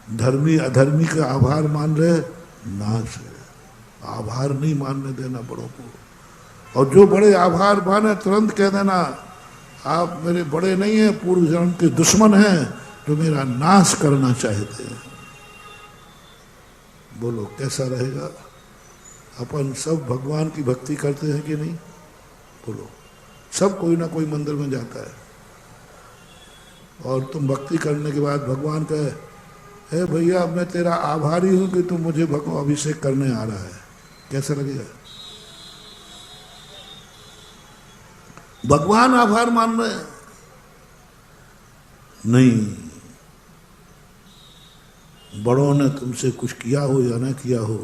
धर्मी अधर्मी का आभार मान रहे, नाश है। आभार नहीं मानने देना बड़ों को। और जो बड़े आभार माने तुरंत कह देना आप मेरे बड़े नहीं हैं, पूर्व जन्म के दुश्मन हैं जो मेरा नाश करना चाहते हैं। बोलो कैसा रहेगा? अपन सब भगवान की भक्ति करते हैं कि नहीं? बोलो, सब कोई ना कोई मंदिर में जाता है और तुम भक्ति करने के बाद भगवान कहे, हे भैया मैं तेरा आभारी हूं कि तुम मुझे भगवान अभिषेक करने आ रहा है, कैसा लगेगा? भगवान आभार मान रहे हैं? नहीं, बड़ों ने तुमसे कुछ किया हो या ना किया हो,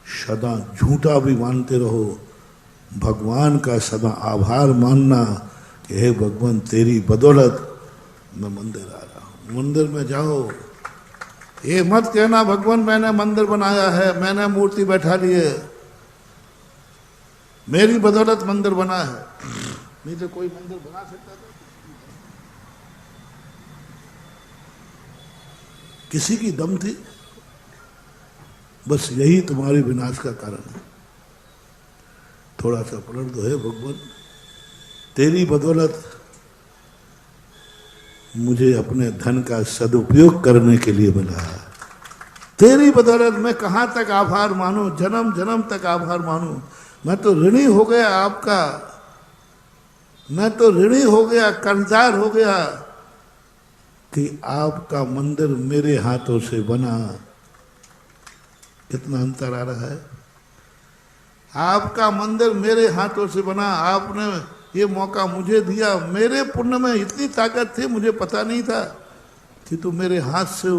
सदा झूठा भी मानते रहो, भगवान का सदा आभार मानना कि हे भगवान तेरी बदौलत मैं मंदिर आ रहा हूं। मंदिर में जाओ, ये मत कहना भगवान मैंने मंदिर बनाया है, मैंने मूर्ति बैठा ली है, मेरी बदौलत मंदिर बना है। नहीं तो कोई मंदिर बना सकता था? किसी की दम थी? बस यही तुम्हारे विनाश का कारण है। थोड़ा सा पलट दो, है भगवान तेरी बदौलत मुझे अपने धन का सदुपयोग करने के लिए मिला है। तेरी बदौलत मैं कहां तक आभार मानूं, जन्म जन्म तक आभार मानूं। मैं तो ऋणी हो गया आपका, मैं तो ऋणी हो गया, कर्जदार हो गया कि आपका मंदिर मेरे हाथों से बना। कितना अंतर आ रहा है? आपका मंदिर मेरे हाथों से बना, आपने ये मौका मुझे दिया। मेरे पुण्य में इतनी ताकत थी, मुझे पता नहीं था कि तू मेरे हाथ से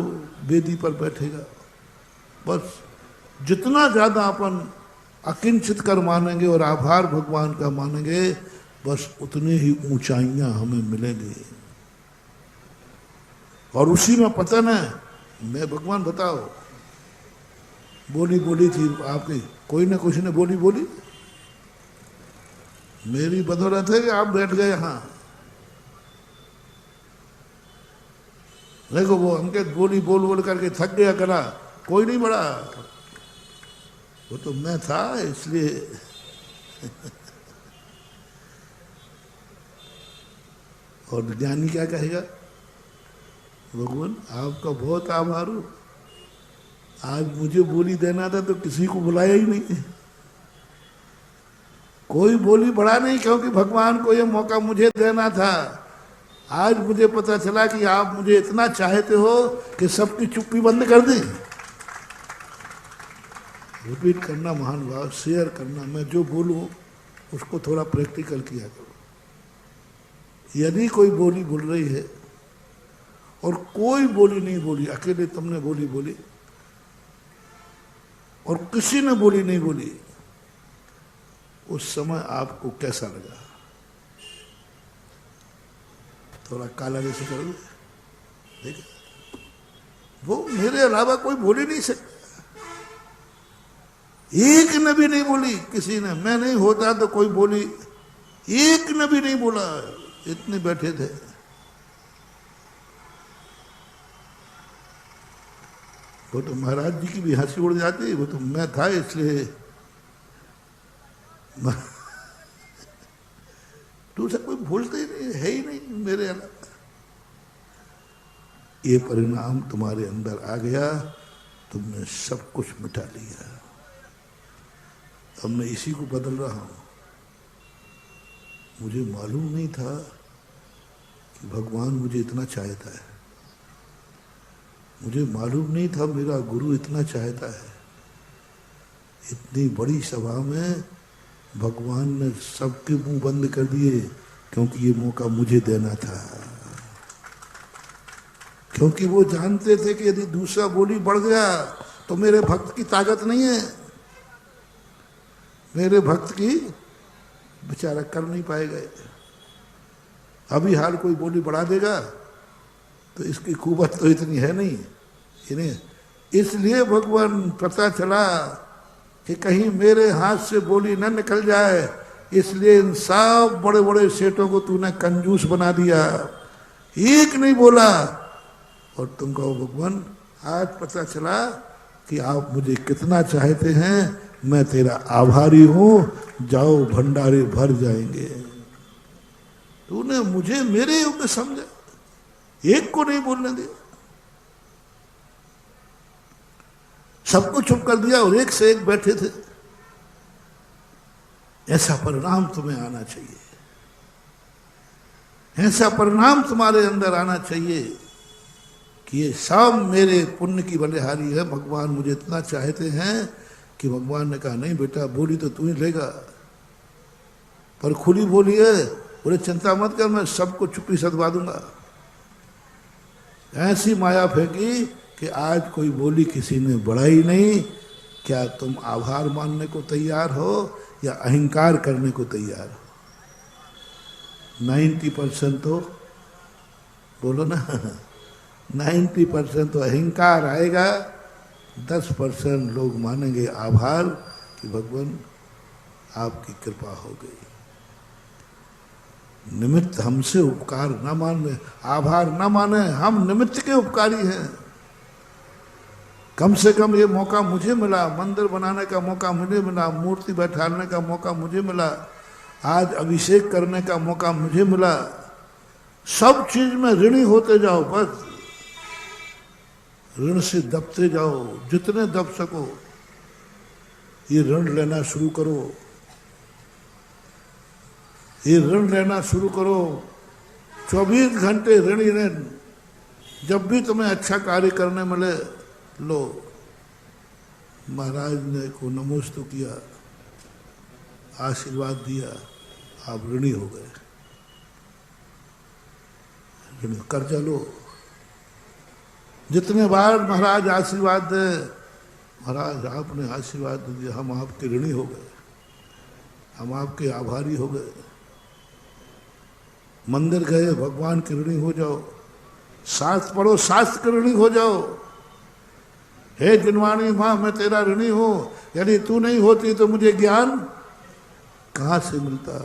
वेदी पर बैठेगा। बस जितना ज्यादा अपन अकिंचित कर मानेंगे और आभार भगवान का मानेंगे, बस उतनी ही ऊंचाइयां हमें मिलेंगी। और उसी में पतन है। मैं भगवान बताओ, बोली बोली थी आपकी, कोई ना कुछ ने बोली बोली, मेरी बदौलत है कि आप बैठ गए यहां। देखो वो अंकित बोली बोल बोल करके थक गया, करा कोई नहीं बढ़ा, वो तो मैं था इसलिए। और ज्ञानी क्या कहेगा? भगवान आपका बहुत आभार हूं, आज मुझे बोली देना था तो किसी को बुलाया ही नहीं, कोई बोली बढ़ा नहीं, क्योंकि भगवान को ये मौका मुझे देना था। आज मुझे पता चला कि आप मुझे इतना चाहते हो कि सबकी चुप्पी बंद कर दी। रिपीट करना महान भाव, शेयर करना। मैं जो बोलूं उसको थोड़ा प्रैक्टिकल किया करो। यदि कोई बोली बोल रही है और कोई बोली नहीं बोली, अकेले तुमने बोली बोली और किसी ने बोली नहीं बोली, उस समय आपको कैसा लगा? थोड़ा काला जैसे करो, देख वो मेरे अलावा कोई बोल ही नहीं सकता। एक ने भी नहीं बोली किसी ने, मैं नहीं होता तो कोई बोली, एक ने भी नहीं बोला, इतने बैठे थे। वो तो महाराज जी की भी हंसी उड़ जाती, वो तो मैं था इसलिए। दूसरा कोई भूलते ही नहीं, है ही नहीं मेरे अलावा। ये परिणाम तुम्हारे अंदर आ गया, तुमने सब कुछ मिटा लिया। अब मैं इसी को बदल रहा हूं। मुझे मालूम नहीं था कि भगवान मुझे इतना चाहता है, मुझे मालूम नहीं था मेरा गुरु इतना चाहता है। इतनी बड़ी सभा में भगवान ने सबके मुंह बंद कर दिए, क्योंकि ये मौका मुझे देना था। क्योंकि वो जानते थे कि यदि दूसरा बोली बढ़ गया तो मेरे भक्त की ताकत नहीं है, मेरे भक्त की बेचारा कर नहीं पाएगा। अभी हाल कोई बोली बढ़ा देगा तो इसकी कुवत तो इतनी है नहीं, इन्हें इसलिए भगवान पता चला कि कहीं मेरे हाथ से बोली न निकल जाए, इसलिए इन सब बड़े बड़े सेठों को तूने कंजूस बना दिया, एक नहीं बोला। और तुम कहो भगवान आज पता चला कि आप मुझे कितना चाहते हैं, मैं तेरा आभारी हूं, जाओ भंडारे भर जाएंगे। तूने मुझे मेरे योग में समझा, एक को नहीं बोलने दिया, सबको चुप कर दिया और एक से एक बैठे थे। ऐसा परिणाम तुम्हें आना चाहिए, ऐसा परिणाम तुम्हारे अंदर आना चाहिए कि ये सब मेरे पुण्य की बलिहारी है। भगवान मुझे इतना चाहते हैं कि भगवान ने कहा नहीं बेटा, बोली तो तू ही लेगा, पर खुली बोली है, बोले चिंता मत कर, मैं सबको चुप्पी सदवा दूंगा। ऐसी माया फेंकी कि आज कोई बोली किसी ने बढ़ाई नहीं। क्या तुम आभार मानने को तैयार हो या अहंकार करने को तैयार हो? 90% तो बोलो ना, 90% तो अहंकार आएगा, 10% लोग मानेंगे आभार कि भगवान आपकी कृपा हो गई। निमित्त हमसे उपकार न माने, आभार न माने, हम निमित्त के उपकारी हैं। कम से कम ये मौका मुझे मिला, मंदिर बनाने का मौका मुझे मिला, मूर्ति बैठाने का मौका मुझे मिला, आज अभिषेक करने का मौका मुझे मिला। सब चीज में ऋणी होते जाओ, बस ऋण से दबते जाओ, जितने दब सको ये ऋण लेना शुरू करो, ये ऋण लेना शुरू करो। 24 घंटे ऋण ही ऋण। जब भी तुम्हें अच्छा कार्य करने मिले, लो महाराज ने को नमोस्तु किया, आशीर्वाद दिया, आप ऋणी हो गए। ऋण कर्जा लो। जितने बार महाराज आशीर्वाद दे, महाराज आपने आशीर्वाद दिया, हम आपके ऋणी हो गए, हम आपके आभारी हो गए। मंदिर गए, भगवान के ऋणी हो जाओ। शास्त्र पढ़ो, शास्त्र के ऋणी हो जाओ। हे जिनवाणी माँ, मैं तेरा ऋणी हूं, यदि तू नहीं होती तो मुझे ज्ञान कहां से मिलता।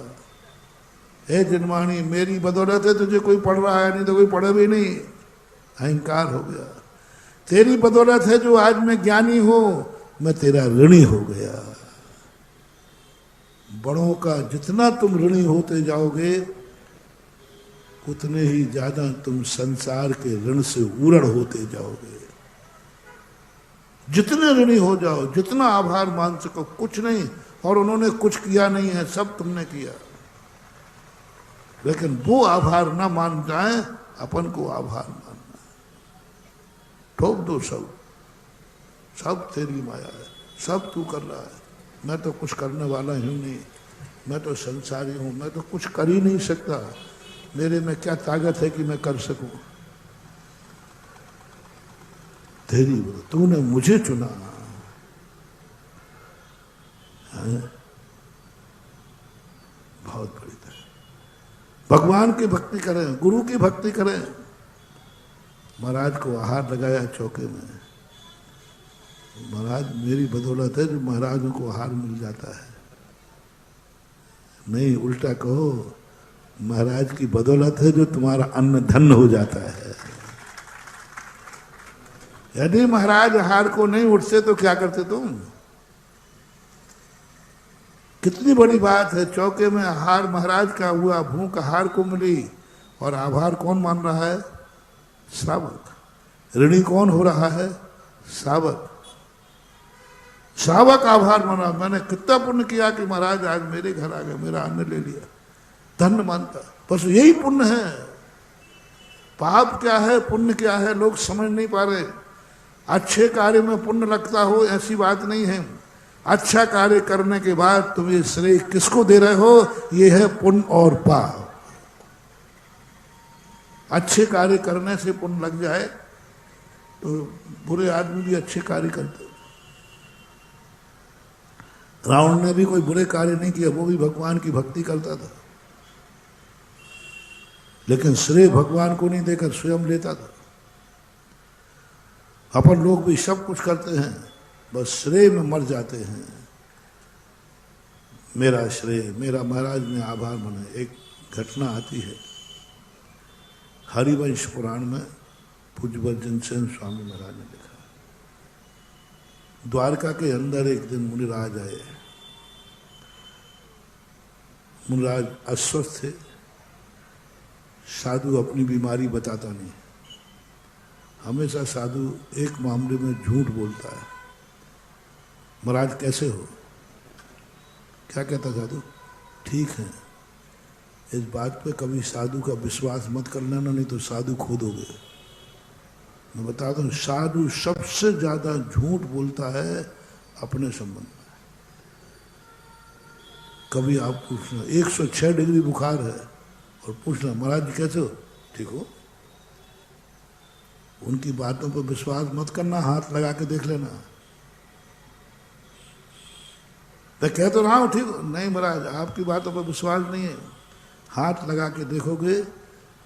हे जिनवाणी, मेरी बदौलत है तुझे कोई पढ़ रहा है, नहीं तो कोई पढ़े भी नहीं। अहंकार हो गया। तेरी बदौलत है जो आज मैं ज्ञानी हूं, मैं तेरा ऋणी हो गया। बड़ों का जितना तुम ऋणी होते जाओगे, उतने ही ज्यादा तुम संसार के ऋण से उरण होते जाओगे। जितने ऋणी हो जाओ, जितना आभार मान सको, कुछ नहीं। और उन्होंने कुछ किया नहीं है, सब तुमने किया। लेकिन वो आभार ना मान जाए, अपन को आभार मानना। ठोक दो सब, सब तेरी माया है, सब तू कर रहा है। मैं तो कुछ करने वाला हूं नहीं, मैं तो संसारी हूं, मैं तो कुछ कर ही नहीं सकता। मेरे में क्या ताकत है कि मैं कर सकूं? तेरी तूने मुझे चुना है? बहुत बड़ी तरह भगवान की भक्ति करें, गुरु की भक्ति करें। महाराज को आहार लगाया चौके में। महाराज मेरी बदौलत है जो महाराजों को आहार मिल जाता है। नहीं, उल्टा कहो, महाराज की बदौलत है जो तुम्हारा अन्न धन हो जाता है। यदि महाराज आहार को नहीं उठते तो क्या करते तुम? कितनी बड़ी बात है, चौके में आहार महाराज का हुआ, भूख आहार को मिली, और आभार कौन मान रहा है? श्रावक। ऋणी कौन हो रहा है? श्रावक। श्रावक आभार माना, मैंने कितना पुण्य किया कि महाराज आज मेरे घर आ गए, मेरा अन्न ले लिया, धन्य मानता। बस यही पुण्य है। पाप क्या है, पुण्य क्या है, लोग समझ नहीं पा रहे। अच्छे कार्य में पुण्य लगता हो ऐसी बात नहीं है। अच्छा कार्य करने के बाद तुम ये श्रेय किसको दे रहे हो? ये है पुण्य और पाप। अच्छे कार्य करने से पुण्य लग जाए तो बुरे आदमी भी अच्छे कार्य करते। रावण ने भी कोई बुरे कार्य नहीं किया, वो भी भगवान की भक्ति करता था, लेकिन श्रेय भगवान को नहीं देकर स्वयं लेता था। अपन लोग भी सब कुछ करते हैं, बस श्रेय में मर जाते हैं। मेरा श्रेय, मेरा महाराज ने आभार माना। एक घटना आती है हरिवंश पुराण में, पूज्य वर्जन सेन स्वामी महाराज ने लिखा। द्वारका के अंदर एक दिन मुनिराज आए। मुनिराज अस्वस्थ थे। साधु अपनी बीमारी बताता नहीं, हमेशा साधु एक मामले में झूठ बोलता है। महाराज कैसे हो? क्या कहता साधु? ठीक है। इस बात पे कभी साधु का विश्वास मत कर लेना, नहीं तो साधु खो दोगे। मैं बताता हूँ, साधु सबसे ज्यादा झूठ बोलता है अपने संबंध में। कभी आप पूछना 106 डिग्री बुखार है और पूछना महाराज जी कैसे हो? ठीक हो? उनकी बातों पर विश्वास मत करना, हाथ लगा के देख लेना। मैं कह तो रहा हूं ठीक हो, नहीं महाराज आपकी बातों पर विश्वास नहीं है। हाथ लगा के देखोगे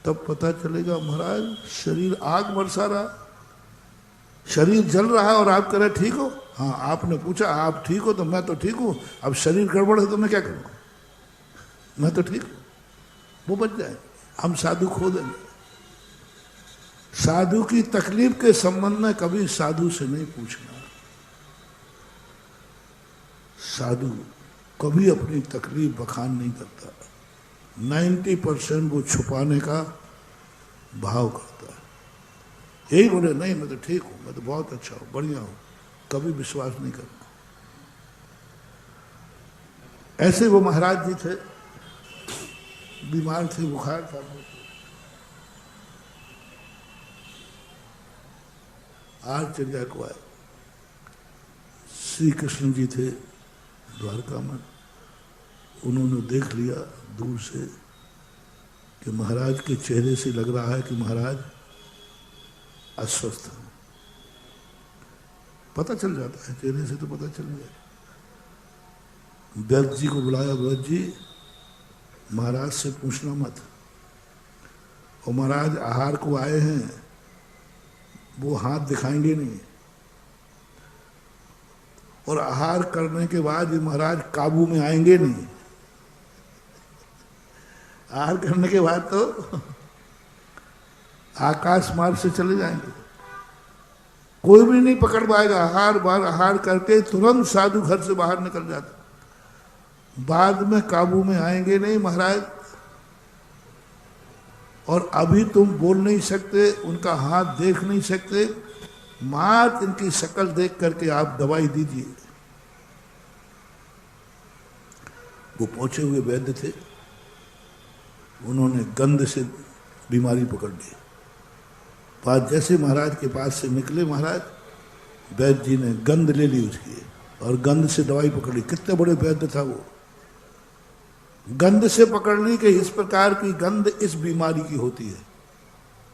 तब पता चलेगा महाराज शरीर आग बरसा रहा, शरीर जल रहा है और आप कह रहे ठीक हो। हाँ, आपने पूछा आप ठीक हो तो मैं तो ठीक हूं, अब शरीर गड़बड़ है तो मैं क्या करूंगा? मैं तो ठीक हूं। वो बच जाए, हम साधु खो देंगे। साधु की तकलीफ के संबंध में कभी साधु से नहीं पूछना। साधु कभी अपनी तकलीफ बखान नहीं करता। 90% वो छुपाने का भाव करता है। यही बोले नहीं मैं तो ठीक हूं, मैं तो बहुत अच्छा हूं, बढ़िया हूं, कभी विश्वास नहीं करना। ऐसे वो महाराज जी थे, बीमार थे, बुखार था। आश्चर्य को आए। श्री कृष्ण जी थे द्वारका में। उन्होंने देख लिया दूर से कि महाराज के चेहरे से लग रहा है कि महाराज अस्वस्थ हैं। पता चल जाता है, चेहरे से तो पता चल गया। वैद्य जी को बुलाया। वैद्य जी महाराज से पूछना मत, और महाराज आहार को आए हैं, वो हाथ दिखाएंगे नहीं, और आहार करने के बाद ये महाराज काबू में आएंगे नहीं। आहार करने के बाद तो आकाश मार्ग से चले जाएंगे, कोई भी नहीं पकड़ पाएगा। आहार बार आहार करके तुरंत साधु घर से बाहर निकल जाता, बाद में काबू में आएंगे नहीं महाराज। और अभी तुम बोल नहीं सकते, उनका हाथ देख नहीं सकते, मात इनकी शक्ल देख करके आप दवाई दीजिए। वो पहुंचे हुए वैद्य थे, उन्होंने गंध से बीमारी पकड़ ली। बात जैसे महाराज के पास से निकले, महाराज वैद्य जी ने गंध ले ली उसकी और गंध से दवाई पकड़ ली। कितने बड़े वैद्य था वो। गंध से पकड़ ली कि इस प्रकार की गंध इस बीमारी की होती है।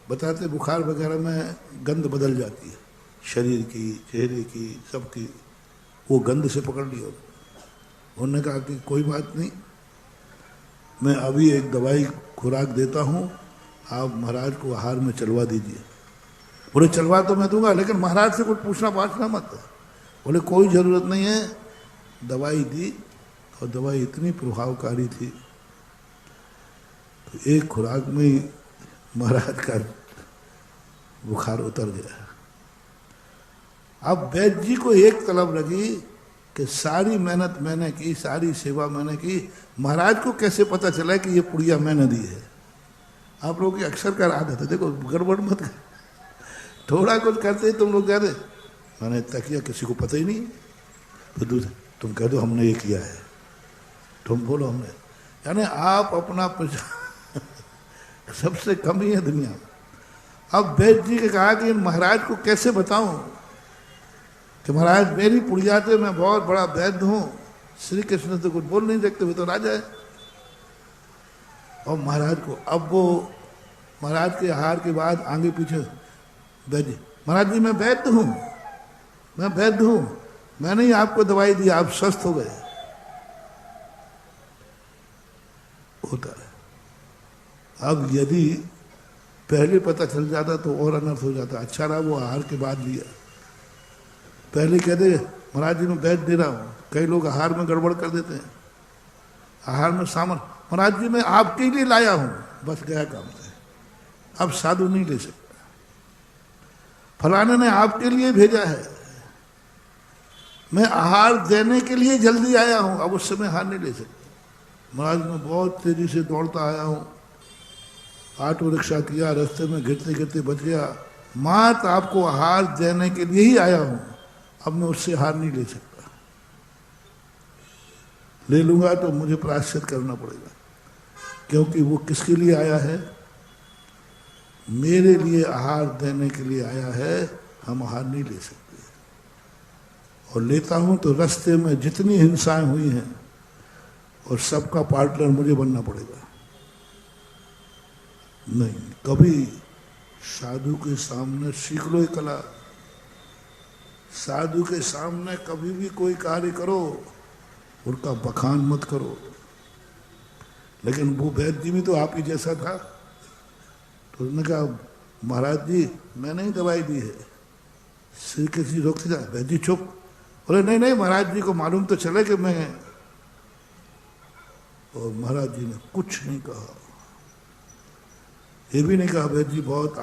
बताते बुखार वगैरह में गंध बदल जाती है, शरीर की, चेहरे की, सबकी। वो गंध से पकड़ लिया। उन्होंने कहा कि कोई बात नहीं, मैं अभी एक दवाई खुराक देता हूँ, आप महाराज को आहार में चलवा दीजिए। बोले चलवा तो मैं दूंगा, लेकिन महाराज से कुछ पूछना पाछना मत। बोले कोई ज़रूरत नहीं है। दवाई दी और दवाई इतनी प्रभावकारी थी तो एक खुराक में ही महाराज का बुखार उतर गया। अब वैद्य जी को एक तलब लगी कि सारी मेहनत मैंने की, सारी सेवा मैंने की, महाराज को कैसे पता चला कि ये पुड़िया मैंने दी है। आप लोगों की अक्सर का आदत है, देखो गड़बड़ मत कर, थोड़ा कुछ करते ही तुम लोग कह दे मैंने तकिया, किसी को पता ही नहीं। तो तुम कह दो हमने ये किया है, तुम बोलो हमने, यानी आप अपना सबसे कम ही है दुनिया में। अब वैद्य जी ने कहा कि महाराज को कैसे बताऊं कि महाराज मेरी पुड़िया से मैं बहुत बड़ा वैद्य हूं, श्री कृष्ण तो कुछ बोल नहीं सकते, वे तो राजा है। और महाराज को, अब वो महाराज के आहार के बाद आगे पीछे वैद्य, महाराज जी मैं वैद्य हूं, मैं वैद्य हूं, मैंने ही आपको दवाई दी, आप स्वस्थ हो गए। होता है। अब यदि पहले पता चल जाता तो और अनर्थ हो जाता। अच्छा रहा वो आहार के बाद लिया। पहले कहते महाराज जी मैं वैद्य दे रहा हूँ, कई लोग आहार में गड़बड़ कर देते हैं, आहार में सामान, महाराज जी मैं आपके लिए लाया हूँ, बस गया काम से। अब साधु नहीं ले सकता। फलाने ने आपके लिए भेजा है, मैं आहार देने के लिए जल्दी आया हूं, अब उससे मैं हार नहीं ले सकता। महाराज मैं बहुत तेजी से दौड़ता आया हूं, ऑटो रिक्शा किया, रास्ते में गिरते गिरते बच गया, मात आपको आहार देने के लिए ही आया हूं, अब मैं उससे हार नहीं ले सकता। ले लूंगा तो मुझे प्रायश्चित करना पड़ेगा, क्योंकि वो किसके लिए आया है? मेरे लिए आहार देने के लिए आया है। हम आहार नहीं ले सकते, और लेता हूं तो रास्ते में जितनी हिंसाएं हुई हैं और सबका पार्टनर मुझे बनना पड़ेगा। नहीं, कभी साधु के सामने सीख लो ये कला। साधु के सामने कभी भी कोई कार्य करो, उनका बखान मत करो। लेकिन वो वैद्य जी भी तो आप ही जैसा था, तो उसने कहा महाराज जी मैंने ही दवाई दी है, सिर किसी रोकती था। वैद्य जी चुप। बोले नहीं नहीं महाराज जी को मालूम तो चले कि मैं, और महाराज जी ने कुछ नहीं कहा। ये भी नहीं कहा वैद्य जी बहुत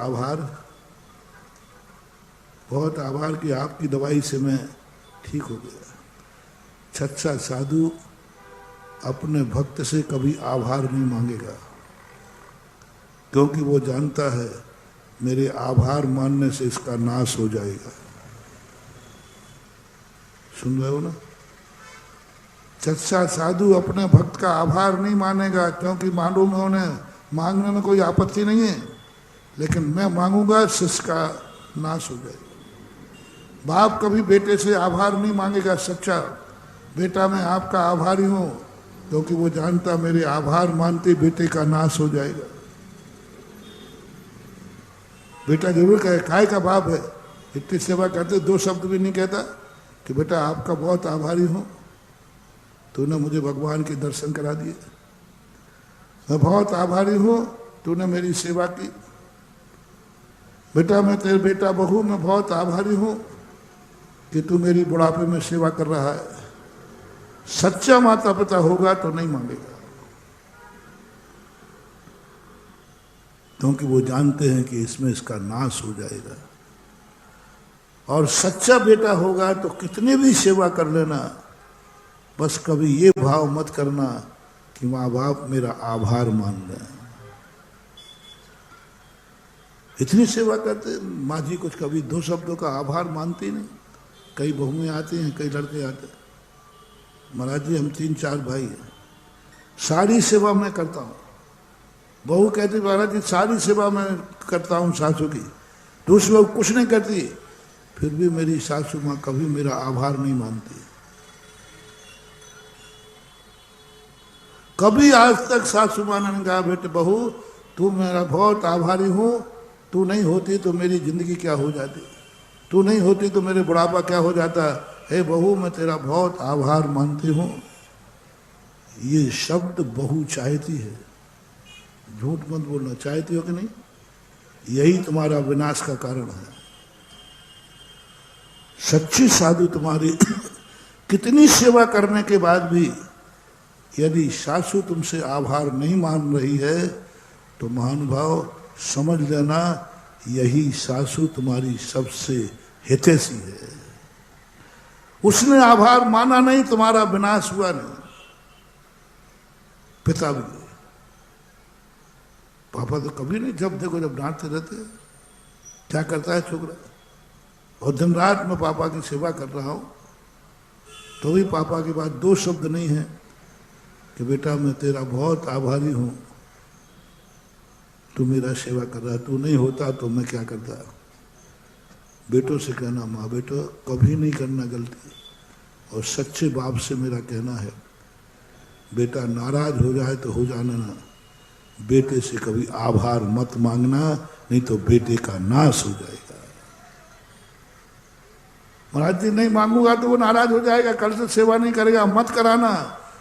आभार कि आपकी दवाई से मैं ठीक हो गया। सच्चा साधु अपने भक्त से कभी आभार नहीं मांगेगा, क्योंकि वो जानता है मेरे आभार मानने से इसका नाश हो जाएगा। सुन रहे हो ना? सच्चा साधु अपने भक्त का आभार नहीं मानेगा, क्योंकि मालूम है उन्हें मांगने में कोई आपत्ति नहीं है, लेकिन मैं मांगूंगा शिष्य का नाश हो जाएगा। बाप कभी बेटे से आभार नहीं मांगेगा सच्चा, बेटा मैं आपका आभारी हूं, क्योंकि वो जानता मेरे आभार मानते बेटे का नाश हो जाएगा। बेटा जरूर कहे काय का बाप है, इतनी सेवा करते, दो शब्द भी नहीं कहता कि बेटा आपका बहुत आभारी हूं, तूने मुझे भगवान के दर्शन करा दिए। मैं बहुत आभारी हूं, तूने मेरी सेवा की। बेटा मैं तेरे बेटा बहू, मैं बहुत आभारी हूं कि तू मेरी बुढ़ापे में सेवा कर रहा है। सच्चा माता पिता होगा तो नहीं मांगेगा, क्योंकि वो जानते हैं कि इसमें इसका नाश हो जाएगा। और सच्चा बेटा होगा तो कितनी भी सेवा कर लेना, बस कभी ये भाव मत करना कि माँ बाप मेरा आभार मान रहे हैं। इतनी सेवा करते, माँ जी कुछ कभी दो शब्दों का आभार मानती नहीं। कई बहुएं आती हैं, कई लड़के आते हैं, महाराज जी हम 3-4 भाई हैं, सारी सेवा मैं करता हूँ। बहू कहती महाराज जी सारी सेवा मैं करता हूँ सासू की, दूसरी बहू कुछ नहीं करती, फिर भी मेरी सासू माँ कभी मेरा आभार नहीं मानती। कभी आज तक सासू माँ ने कहा बेटे बहू तू मेरा बहुत आभारी हूँ, तू नहीं होती तो मेरी जिंदगी क्या हो जाती, तू नहीं होती तो मेरे बुढ़ापा क्या हो जाता, हे बहू मैं तेरा बहुत आभार मानती हूँ। ये शब्द बहू चाहती है, झूठ मत बोलना, चाहती हो कि नहीं? यही तुम्हारा विनाश का कारण है। सच्ची साधु तुम्हारी कितनी सेवा करने के बाद भी यदि सासू तुमसे आभार नहीं मान रही है तो महानुभाव समझ लेना यही सासू तुम्हारी सबसे हितैषी है। उसने आभार माना नहीं, तुम्हारा विनाश हुआ नहीं। पिता भी, पापा तो कभी नहीं, जब देखो जब डांटते रहते। क्या करता है छोकरा? और दिन रात में पापा की सेवा कर रहा हूं, तो भी पापा के पास 2 शब्द नहीं है कि बेटा मैं तेरा बहुत आभारी हूं, तू मेरा सेवा कर रहा है, तू नहीं होता तो मैं क्या करता। बेटों से कहना माँ बेटो कभी नहीं करना गलती, और सच्चे बाप से मेरा कहना है बेटा नाराज हो जाए तो हो जाना ना, बेटे से कभी आभार मत मांगना, नहीं तो बेटे का नाश हो जाएगा। महाराज जी नहीं मांगूंगा तो वो नाराज हो जाएगा, कल से सेवा नहीं करेगा, मत कराना।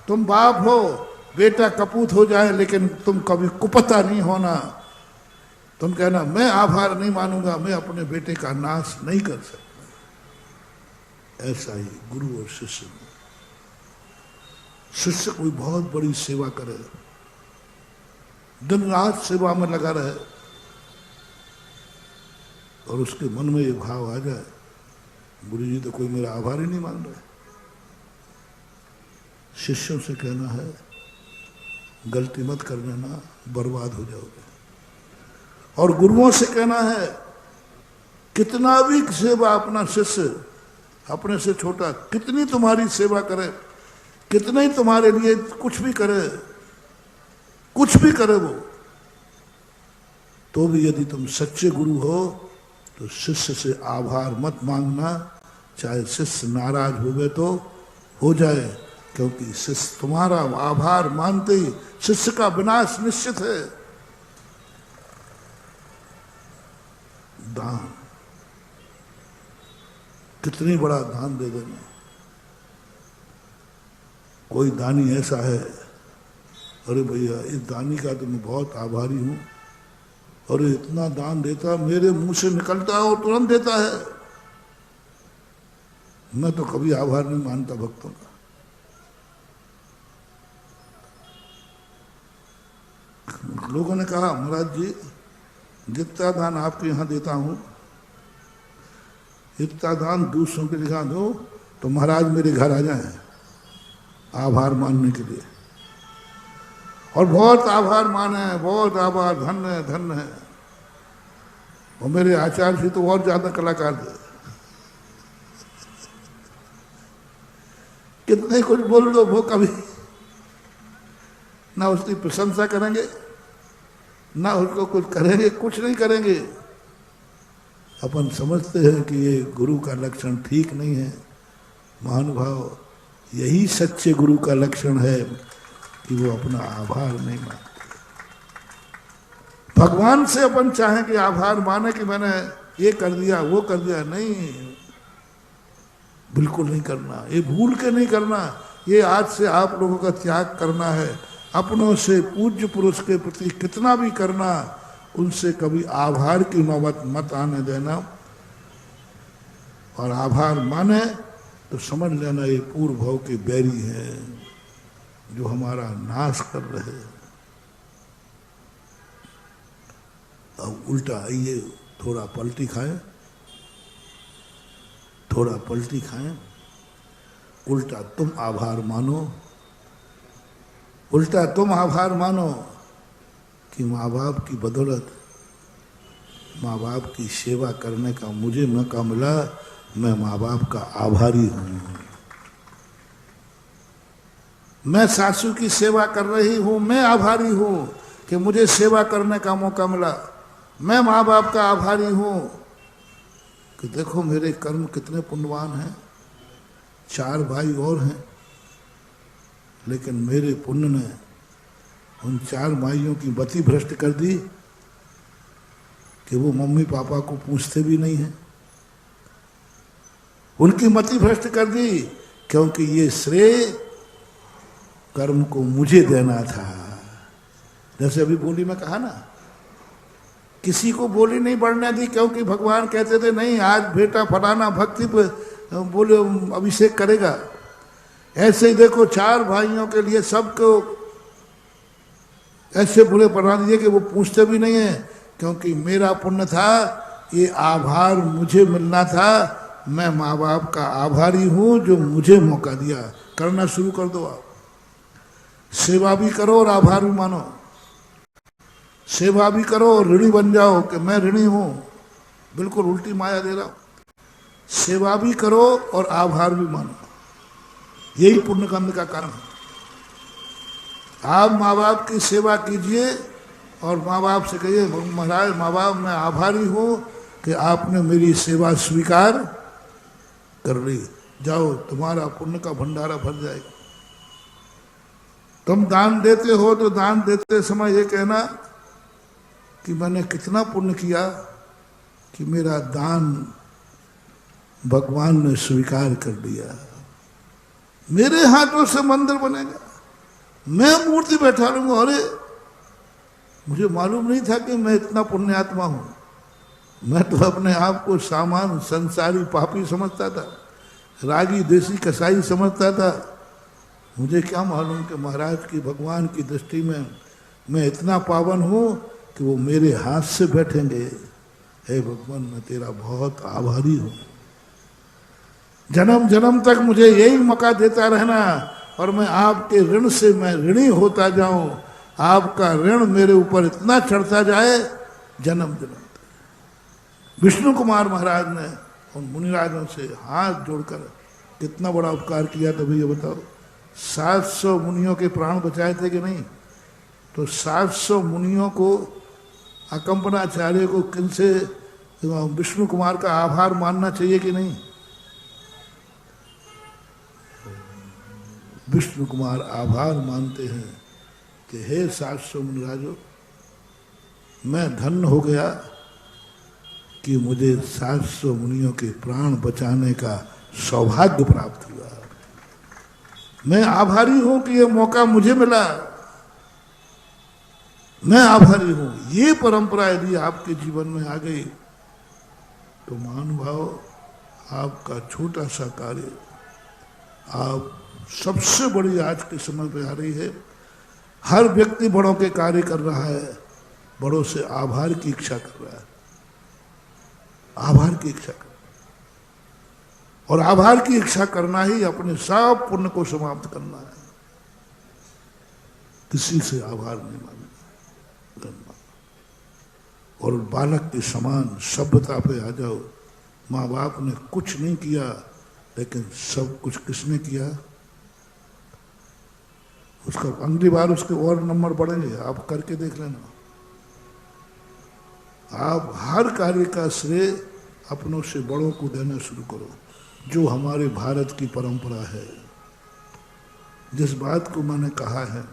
तुम बाप हो, बेटा कपूत हो जाए लेकिन तुम कभी कुपता नहीं होना। तुम कहना मैं आभार नहीं मानूंगा, मैं अपने बेटे का नाश नहीं कर सकता। ऐसा ही गुरु और शिष्य में, शिष्य कोई बहुत बड़ी सेवा करे, दिन रात सेवा में लगा रहे, और उसके मन में ये भाव आ जाए, गुरु जी तो कोई मेरा आभार ही नहीं मान रहा है। शिष्यों से कहना है गलती मत कर लेना, बर्बाद हो जाओगे। और गुरुओं से कहना है कितना भी सेवा अपना शिष्य अपने से छोटा कितनी तुम्हारी सेवा करे, कितने ही तुम्हारे लिए कुछ भी करे वो, तो भी यदि तुम सच्चे गुरु हो तो शिष्य से आभार मत मांगना, चाहे शिष्य नाराज हो गए तो हो जाए, क्योंकि शिष्य तुम्हारा आभार मानते ही शिष्य का विनाश निश्चित है। दान, कितनी बड़ा दान दे देना। कोई दानी ऐसा है, अरे भैया इस दानी का तो मैं बहुत आभारी हूं, और इतना दान देता, मेरे मुंह से निकलता है और तुरंत देता है। मैं तो कभी आभार नहीं मानता भक्तों का। लोगों ने कहा महाराज जी जितना दान आपके यहां देता हूं, इतना दान दूसरों के लिखा दो तो महाराज मेरे घर आ जाएं आभार मानने के लिए। और बहुत आभार माने, बहुत आभार, धन्य है धन्य है। और मेरे आचार्य जी तो और ज्यादा कलाकार थे, कितने कुछ बोल दो वो कभी ना उसकी प्रशंसा करेंगे ना उसको कुछ करेंगे, कुछ नहीं करेंगे। अपन समझते हैं कि ये गुरु का लक्षण ठीक नहीं है। महानुभाव, यही सच्चे गुरु का लक्षण है कि वो अपना आभार नहीं मानते। भगवान से अपन चाहें कि आभार माने कि मैंने ये कर दिया वो कर दिया, नहीं, बिल्कुल नहीं करना। ये भूल के नहीं करना। ये आज से आप लोगों का त्याग करना है। अपनों से पूज्य पुरुष के प्रति कितना भी करना, उनसे कभी आभार की नौबत मत आने देना। और आभार माने तो समझ लेना ये पूर्व भाव के बैरी हैं जो हमारा नाश कर रहे हैं। अब उल्टा आइए, थोड़ा पलटी खाएं, थोड़ा पलटी खाएं। उल्टा तुम आभार मानो, उल्टा तुम आभार मानो कि माँ बाप की बदौलत, माँ बाप की सेवा करने का मुझे मौका मिला, मैं माँ बाप का आभारी हूँ। मैं सासू की सेवा कर रही हूँ, मैं आभारी हूँ कि मुझे सेवा करने का मौका मिला। मैं माँ बाप का आभारी हूँ कि देखो मेरे कर्म कितने पुण्यवान हैं। 4 भाई और हैं, लेकिन मेरे पुण्य ने उन 4 माइयों की बत्ती भ्रष्ट कर दी कि वो मम्मी पापा को पूछते भी नहीं हैं। उनकी मति भ्रष्ट कर दी क्योंकि ये श्रेय कर्म को मुझे देना था। जैसे अभी बोली में कहा ना, किसी को बोली नहीं बढ़ने दी क्योंकि भगवान कहते थे नहीं आज बेटा फलाना भक्ति पे बोले अभिषेक करेगा। ऐसे ही देखो 4 भाइयों के लिए सबको ऐसे बुरे बना दिए कि वो पूछते भी नहीं है, क्योंकि मेरा पुण्य था, ये आभार मुझे मिलना था। मैं माँ बाप का आभारी हूँ जो मुझे मौका दिया। करना शुरू कर दो आप, सेवा भी करो और आभार भी मानो। सेवा भी करो और ऋणी बन जाओ कि मैं ऋणी हूँ, बिल्कुल उल्टी माया दे रहा हूँ। सेवा भी करो और आभार भी मानो, यही पुण्य कर्म का कारण है। आप माँ बाप की सेवा कीजिए और माँ बाप से कहिए महाराज माँ बाप मैं आभारी हूँ कि आपने मेरी सेवा स्वीकार कर ली। जाओ तुम्हारा पुण्य का भंडारा भर जाएगा। तुम दान देते हो तो दान देते समय ये कहना कि मैंने कितना पुण्य किया कि मेरा दान भगवान ने स्वीकार कर लिया। मेरे हाथों से मंदिर बनेगा, मैं मूर्ति बैठा लूंगा। अरे मुझे मालूम नहीं था कि मैं इतना पुण्यात्मा हूं। मैं तो अपने आप को सामान्य संसारी पापी समझता था, रागी देसी कसाई समझता था। मुझे क्या मालूम कि महाराज की भगवान की दृष्टि में मैं इतना पावन हूं कि वो मेरे हाथ से बैठेंगे। हे भगवान मैं तेरा बहुत आभारी हूं, जन्म जन्म तक मुझे यही मौका देता रहना और मैं आपके ऋण से मैं ऋणी होता जाऊं, आपका ऋण मेरे ऊपर इतना चढ़ता जाए जन्म जन्म तक। विष्णु कुमार महाराज ने उन मुनिराजों से हाथ जोड़कर कितना बड़ा उपकार किया, तभी ये बताओ। 700 मुनियों के प्राण बचाए थे कि नहीं? तो 700 मुनियों को, अकंपनाचार्य को किनसे विष्णु कुमार का आभार मानना चाहिए कि नहीं? विष्णु कुमार आभार मानते हैं कि हे 700 मुनिराजों, मैं धन्य हो गया कि मुझे 700 मुनियों के प्राण बचाने का सौभाग्य प्राप्त हुआ। मैं आभारी हूं कि यह मौका मुझे मिला, मैं आभारी हूं। ये परंपरा यदि आपके जीवन में आ गई तो महानुभाव, आपका छोटा सा कार्य आप सबसे बड़ी आज के समय पे आ रही है। हर व्यक्ति बड़ों के कार्य कर रहा है, बड़ों से आभार की इच्छा कर रहा है, आभार की इच्छा कर, और आभार की इच्छा करना ही अपने सब पुण्य को समाप्त करना है। किसी से आभार नहीं मानना। और बालक के समान सभ्यता पे आ जाओ। माँ बाप ने कुछ नहीं किया, लेकिन सब कुछ किसने किया? उसका अगली बार उसके और नंबर बढ़ेंगे, आप करके देख लेना। आप हर कार्य का श्रेय अपनों से बड़ों को देना शुरू करो, जो हमारे भारत की परंपरा है। जिस बात को मैंने कहा है,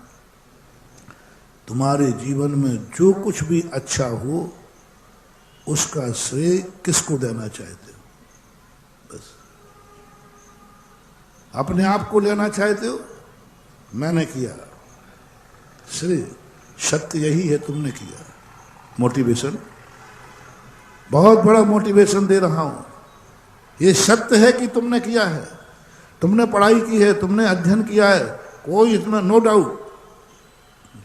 तुम्हारे जीवन में जो कुछ भी अच्छा हो उसका श्रेय किसको देना चाहते हो? बस अपने आप को लेना चाहते हो? मैंने किया, श्रेय सत्य यही है, तुमने किया। मोटिवेशन, बहुत बड़ा मोटिवेशन दे रहा हूं। ये सत्य है कि तुमने किया है, तुमने पढ़ाई की है, तुमने अध्ययन किया है, कोई इसमें नो डाउट,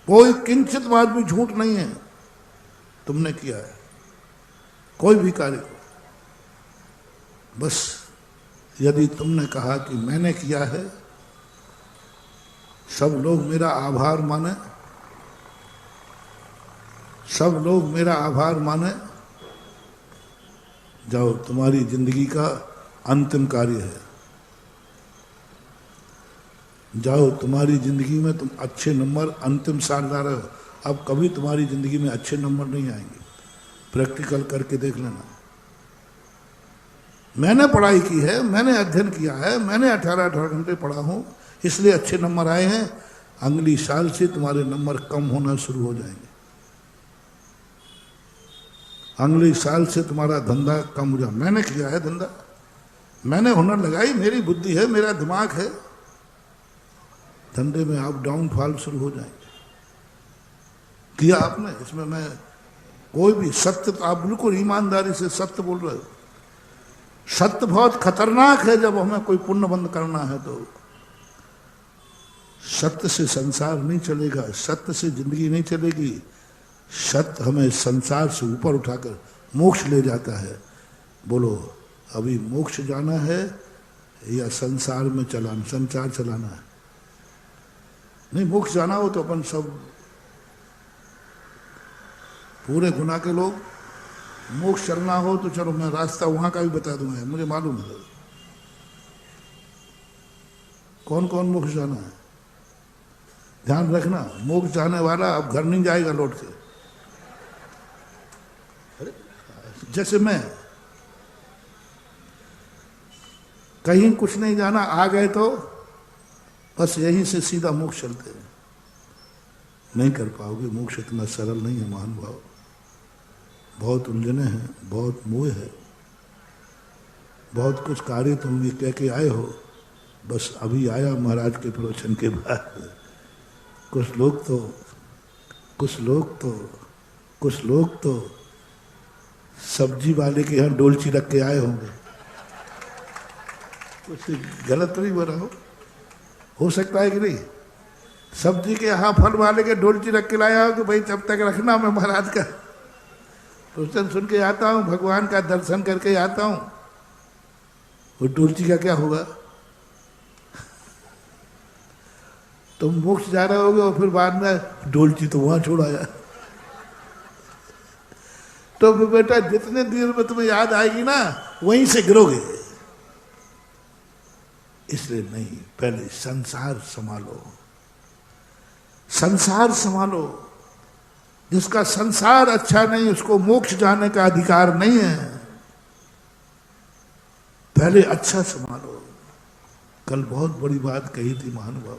कोई किंचित बात भी झूठ नहीं है, तुमने किया है कोई भी कार्य को। बस यदि तुमने कहा कि मैंने किया है, सब लोग मेरा आभार माने, सब लोग मेरा आभार माने, जाओ, तुम्हारी जिंदगी का अंतिम कार्य है। जाओ, तुम्हारी जिंदगी में तुम अच्छे नंबर, अंतिम साल ला रहे हो, अब कभी तुम्हारी जिंदगी में अच्छे नंबर नहीं आएंगे। प्रैक्टिकल करके देख लेना। मैंने पढ़ाई की है, मैंने अध्ययन किया है, मैंने 18 घंटे पढ़ा हूं, इसलिए अच्छे नंबर आए हैं। अगली साल से तुम्हारे नंबर कम होना शुरू हो जाएंगे। अगले साल से तुम्हारा धंधा कम हो जाए। मैंने किया है धंधा, मैंने हुनर लगाई, मेरी बुद्धि है, मेरा दिमाग है, धंधे में आप डाउनफॉल शुरू हो जाएंगे। किया आपने, इसमें मैं कोई भी सत्य, तो आप बिल्कुल ईमानदारी से सत्य बोल रहे हो। सत्य बहुत खतरनाक है। जब हमें कोई पुण्य बंद करना है तो सत्य से संसार नहीं चलेगा, सत्य से जिंदगी नहीं चलेगी। सत्य हमें संसार से ऊपर उठाकर मोक्ष ले जाता है। बोलो, अभी मोक्ष जाना है या संसार में चलाना, संसार चलाना है? नहीं, मोक्ष जाना हो तो अपन सब पूरे गुनाह के लोग, मोक्ष चलना हो तो चलो, मैं रास्ता वहां का भी बता दूंगा, मुझे मालूम है कौन कौन मोक्ष जाना है। ध्यान रखना, मोक्ष जाने वाला अब घर नहीं जाएगा लौट के। जैसे मैं कहीं कुछ नहीं जाना, आ गए तो बस यहीं से सीधा मोक्ष चलते हैं। नहीं कर पाओगे, मोक्ष इतना सरल नहीं है महानुभाव। बहुत उलझने हैं, बहुत मोह है, बहुत कुछ कार्य तुम ये कह के आए हो। बस अभी आया महाराज के प्रवचन के बाद। कुछ लोग तो सब्जी वाले के यहाँ डोलची रख के आए होंगे। कुछ गलत नहीं हो रहा हो सकता है कि नहीं? सब्जी के यहाँ फल वाले के डोलची रख के लाया हो कि भाई जब तक रखना मैं महाराज का, प्रवचन सुन के आता हूं, भगवान का दर्शन करके आता हूं, वो डोलची का क्या होगा? तुम मोक्ष जा रहे होगे और फिर बाद में डोलची तो वहां छोड़ आया। तो फिर बेटा जितने देर में तुम्हें याद आएगी ना वहीं से गिरोगे। इसलिए नहीं, पहले संसार संभालो, संसार संभालो। जिसका संसार अच्छा नहीं उसको मोक्ष जाने का अधिकार नहीं है। पहले अच्छा संभालो। कल बहुत बड़ी बात कही थी महानुभाव,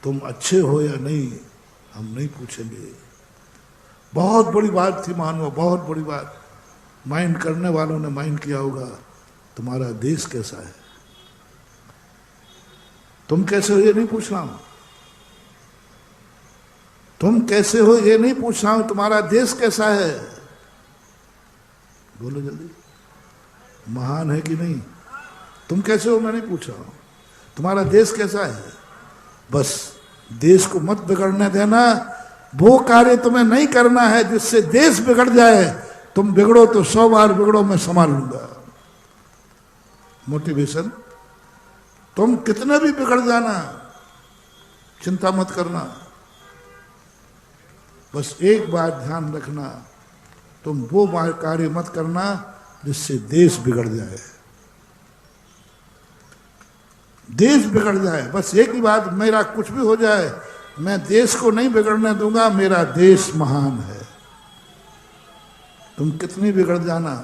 तुम अच्छे हो या नहीं हम नहीं पूछेंगे। बहुत बड़ी बात थी महानुभाव, बहुत बड़ी बात। माइंड करने वालों ने माइंड किया होगा, तुम्हारा देश कैसा है, तुम कैसे हो ये नहीं पूछ रहा हूं, तुम कैसे हो ये नहीं पूछ रहा हूं, तुम्हारा देश कैसा है, बोलो जल्दी। महान है कि नहीं? तुम कैसे हो मैं नहीं पूछ रहा हूं, तुम्हारा देश कैसा है। बस देश को मत बिगड़ने देना। वो कार्य तुम्हें नहीं करना है जिससे देश बिगड़ जाए। तुम बिगड़ो तो 100 बार बिगड़ो, मैं संभाल लूंगा। मोटिवेशन, तुम कितने भी बिगड़ जाना, चिंता मत करना। बस एक बात ध्यान रखना, तुम वो कार्य मत करना जिससे देश बिगड़ जाए, देश बिगड़ जाए। बस एक ही बात, मेरा कुछ भी हो जाए मैं देश को नहीं बिगड़ने दूंगा, मेरा देश महान है। तुम कितनी बिगड़ जाना,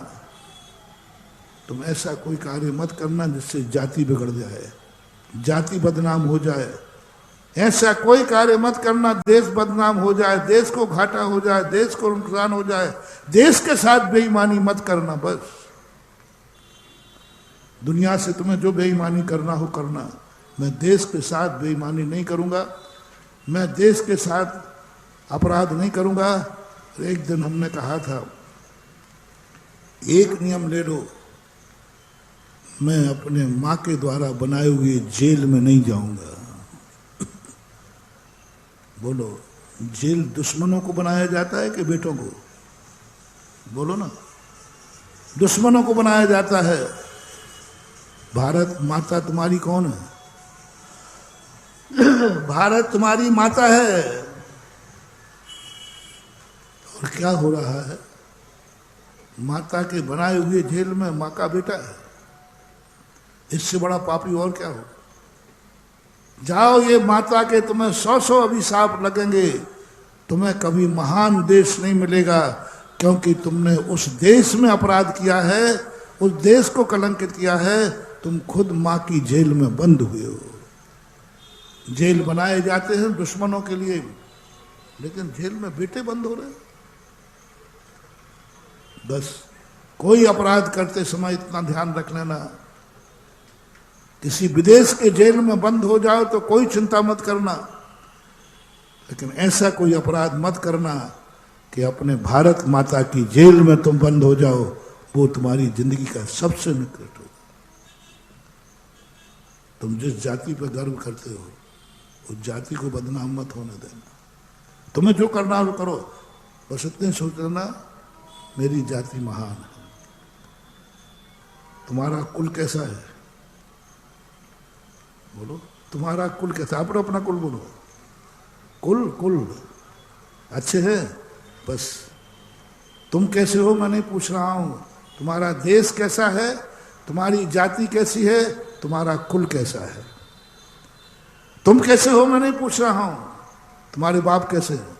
तुम ऐसा कोई कार्य मत करना जिससे जाति बिगड़ जाए, जाति बदनाम हो जाए। ऐसा कोई कार्य मत करना देश बदनाम हो जाए, देश को घाटा हो जाए, देश को नुकसान हो जाए। देश के साथ बेईमानी मत करना। बस दुनिया से तुम्हें जो बेईमानी करना हो करना, मैं देश के साथ बेईमानी नहीं करूंगा, मैं देश के साथ अपराध नहीं करूंगा। एक दिन हमने कहा था, एक नियम ले लो, मैं अपने मां के द्वारा बनाए हुए जेल में नहीं जाऊंगा। बोलो, जेल दुश्मनों को बनाया जाता है कि बेटों को? बोलो ना, दुश्मनों को बनाया जाता है। भारत माता तुम्हारी कौन है? भारत तुम्हारी माता है। और क्या हो रहा है? माता के बनाए हुए जेल में मां का बेटा है। इससे बड़ा पापी और क्या हो? जाओ, ये माता के तुम्हें 100 अभिशाप लगेंगे, तुम्हें कभी महान देश नहीं मिलेगा, क्योंकि तुमने उस देश में अपराध किया है, उस देश को कलंकित किया है। तुम खुद मां की जेल में बंद हुए हो। जेल बनाए जाते हैं दुश्मनों के लिए, लेकिन जेल में बेटे बंद हो रहे। बस कोई अपराध करते समय इतना ध्यान रख लेना, किसी विदेश के जेल में बंद हो जाओ तो कोई चिंता मत करना, लेकिन ऐसा कोई अपराध मत करना कि अपने भारत माता की जेल में तुम बंद हो जाओ। वो तुम्हारी जिंदगी का सबसे निकट होगा। तुम जिस जाति पर गर्व करते हो उस जाति को बदनाम मत होने देना। तुम्हें जो करना हो करो, बस इतने सोच लेना मेरी जाति महान है। तुम्हारा कुल कैसा है? बोलो, तुम्हारा कुल कैसा? आप अपना कुल बोलो। कुल कुल अच्छे हैं। बस तुम कैसे हो मैं नहीं पूछ रहा हूं, तुम्हारा देश कैसा है, तुम्हारी जाति कैसी है, तुम्हारा कुल कैसा है। तुम कैसे हो मैं नहीं पूछ रहा हूं, तुम्हारे बाप कैसे हैं,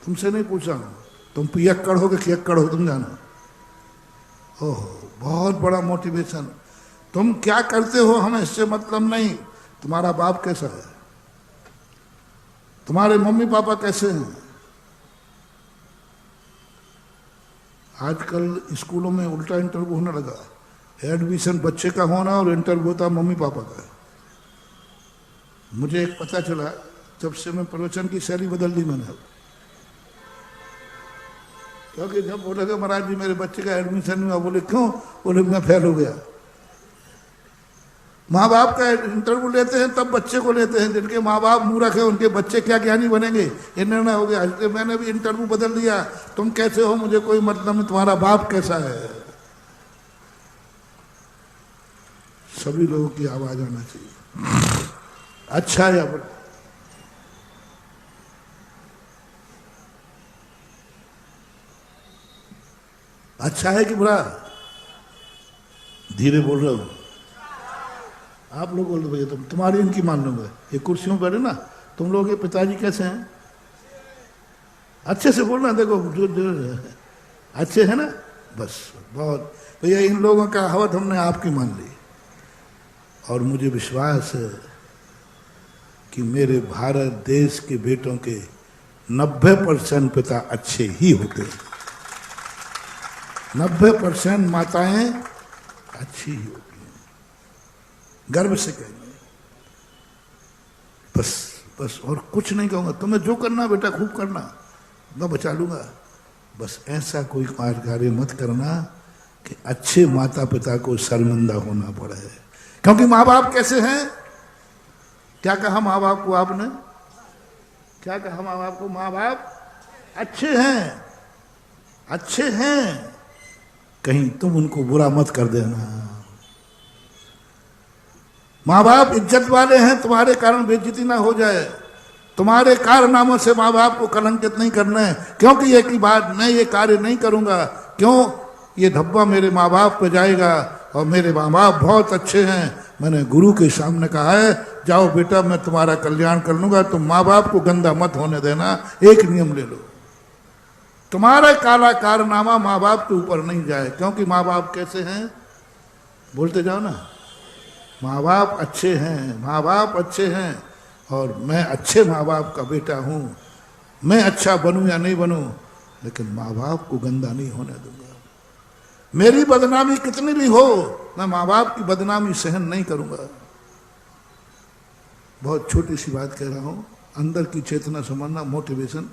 तुमसे नहीं पूछ रहा हूं। तुम पियक्कड़ हो कि खियक्कड़ हो तुम जानो। ओहो, बहुत बड़ा मोटिवेशन। तुम क्या करते हो हमें इससे मतलब नहीं, तुम्हारा बाप कैसा है, तुम्हारे मम्मी पापा कैसे हैं। आजकल स्कूलों में उल्टा इंटरव्यू होने लगा। एडमिशन बच्चे का होना और इंटरव्यू होता मम्मी पापा का। मुझे एक पता चला जब से मैं प्रवचन की शैली बदल दी मैंने। क्योंकि जब बोले कि महाराज जी मेरे बच्चे का एडमिशन हुआ, बोले क्यों? बोले मैं फेल हो गया। माँ बाप का इंटरव्यू लेते हैं तब बच्चे को लेते हैं, जिनके माँ बाप मूर्ख है उनके बच्चे क्या ज्ञानी बनेंगे, ये निर्णय हो गया। इसलिए मैंने भी इंटरव्यू बदल दिया, तुम कैसे हो मुझे कोई मतलब नहीं, तुम्हारा बाप कैसा है। सभी लोगों की आवाज आना चाहिए, अच्छा या बुरा। अच्छा है कि बुरा? धीरे बोल रहे हो आप लोग, बोल दो भैया तुम्हारी इनकी मान लूंगा। ये कुर्सियों पर बैठे ना, तुम लोग के पिताजी कैसे हैं? अच्छे से बोलना, देखो जो अच्छे हैं ना, बस बहुत। भैया इन लोगों का हवत हमने आपकी मान ली, और मुझे विश्वास है कि मेरे भारत देश के बेटों के 90% पिता अच्छे ही होते हैं, 90% माताएं अच्छी ही होती हैं, गर्व से कहेंगे। बस और कुछ नहीं कहूंगा, तुम्हें जो करना बेटा खूब करना, मैं बचा लूंगा। बस ऐसा कोई कार्य मत करना कि अच्छे माता पिता को शर्मिंदा होना पड़े। क्योंकि माँ बाप कैसे हैं? क्या कहा माँ बाप को आपने? क्या कहा माँ बाप को? माँ बाप अच्छे हैं, अच्छे हैं, कहीं तुम उनको बुरा मत कर देना। माँ बाप इज्जत वाले हैं, तुम्हारे कारण बेइज्जती ना हो जाए। तुम्हारे कारनामों से माँ बाप को कलंकित नहीं करना है, क्योंकि ये की बात मैं ये कार्य नहीं करूंगा, क्यों? ये धब्बा मेरे माँ बाप पे जाएगा, और मेरे माँ बाप बहुत अच्छे हैं। मैंने गुरु के सामने कहा है, जाओ बेटा मैं तुम्हारा कल्याण कर लूंगा, तुम माँ बाप को गंदा मत होने देना। एक नियम ले लो, तुम्हारा काला कारनामा माँ बाप के ऊपर नहीं जाए। क्योंकि माँ बाप कैसे हैं? बोलते जाओ ना, माँ बाप अच्छे हैं, माँ बाप अच्छे हैं, और मैं अच्छे माँ बाप का बेटा हूँ। मैं अच्छा बनूं या नहीं बनूं, लेकिन माँ बाप को गंदा नहीं होने दूंगा। मेरी बदनामी कितनी भी हो, मैं माँ बाप की बदनामी सहन नहीं करूंगा। बहुत छोटी सी बात कह रहा हूं, अंदर की चेतना समझना, मोटिवेशन।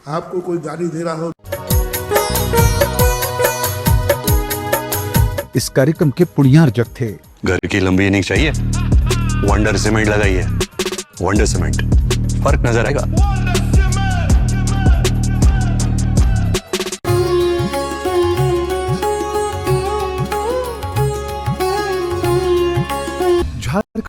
आपको कोई गाली दे रहा हो, इस कार्यक्रम के पुण्यार्जक थे। घर की लंबी इनिंग चाहिए, वंडर सीमेंट लगाइए। वंडर सीमेंट, फर्क नजर आएगा।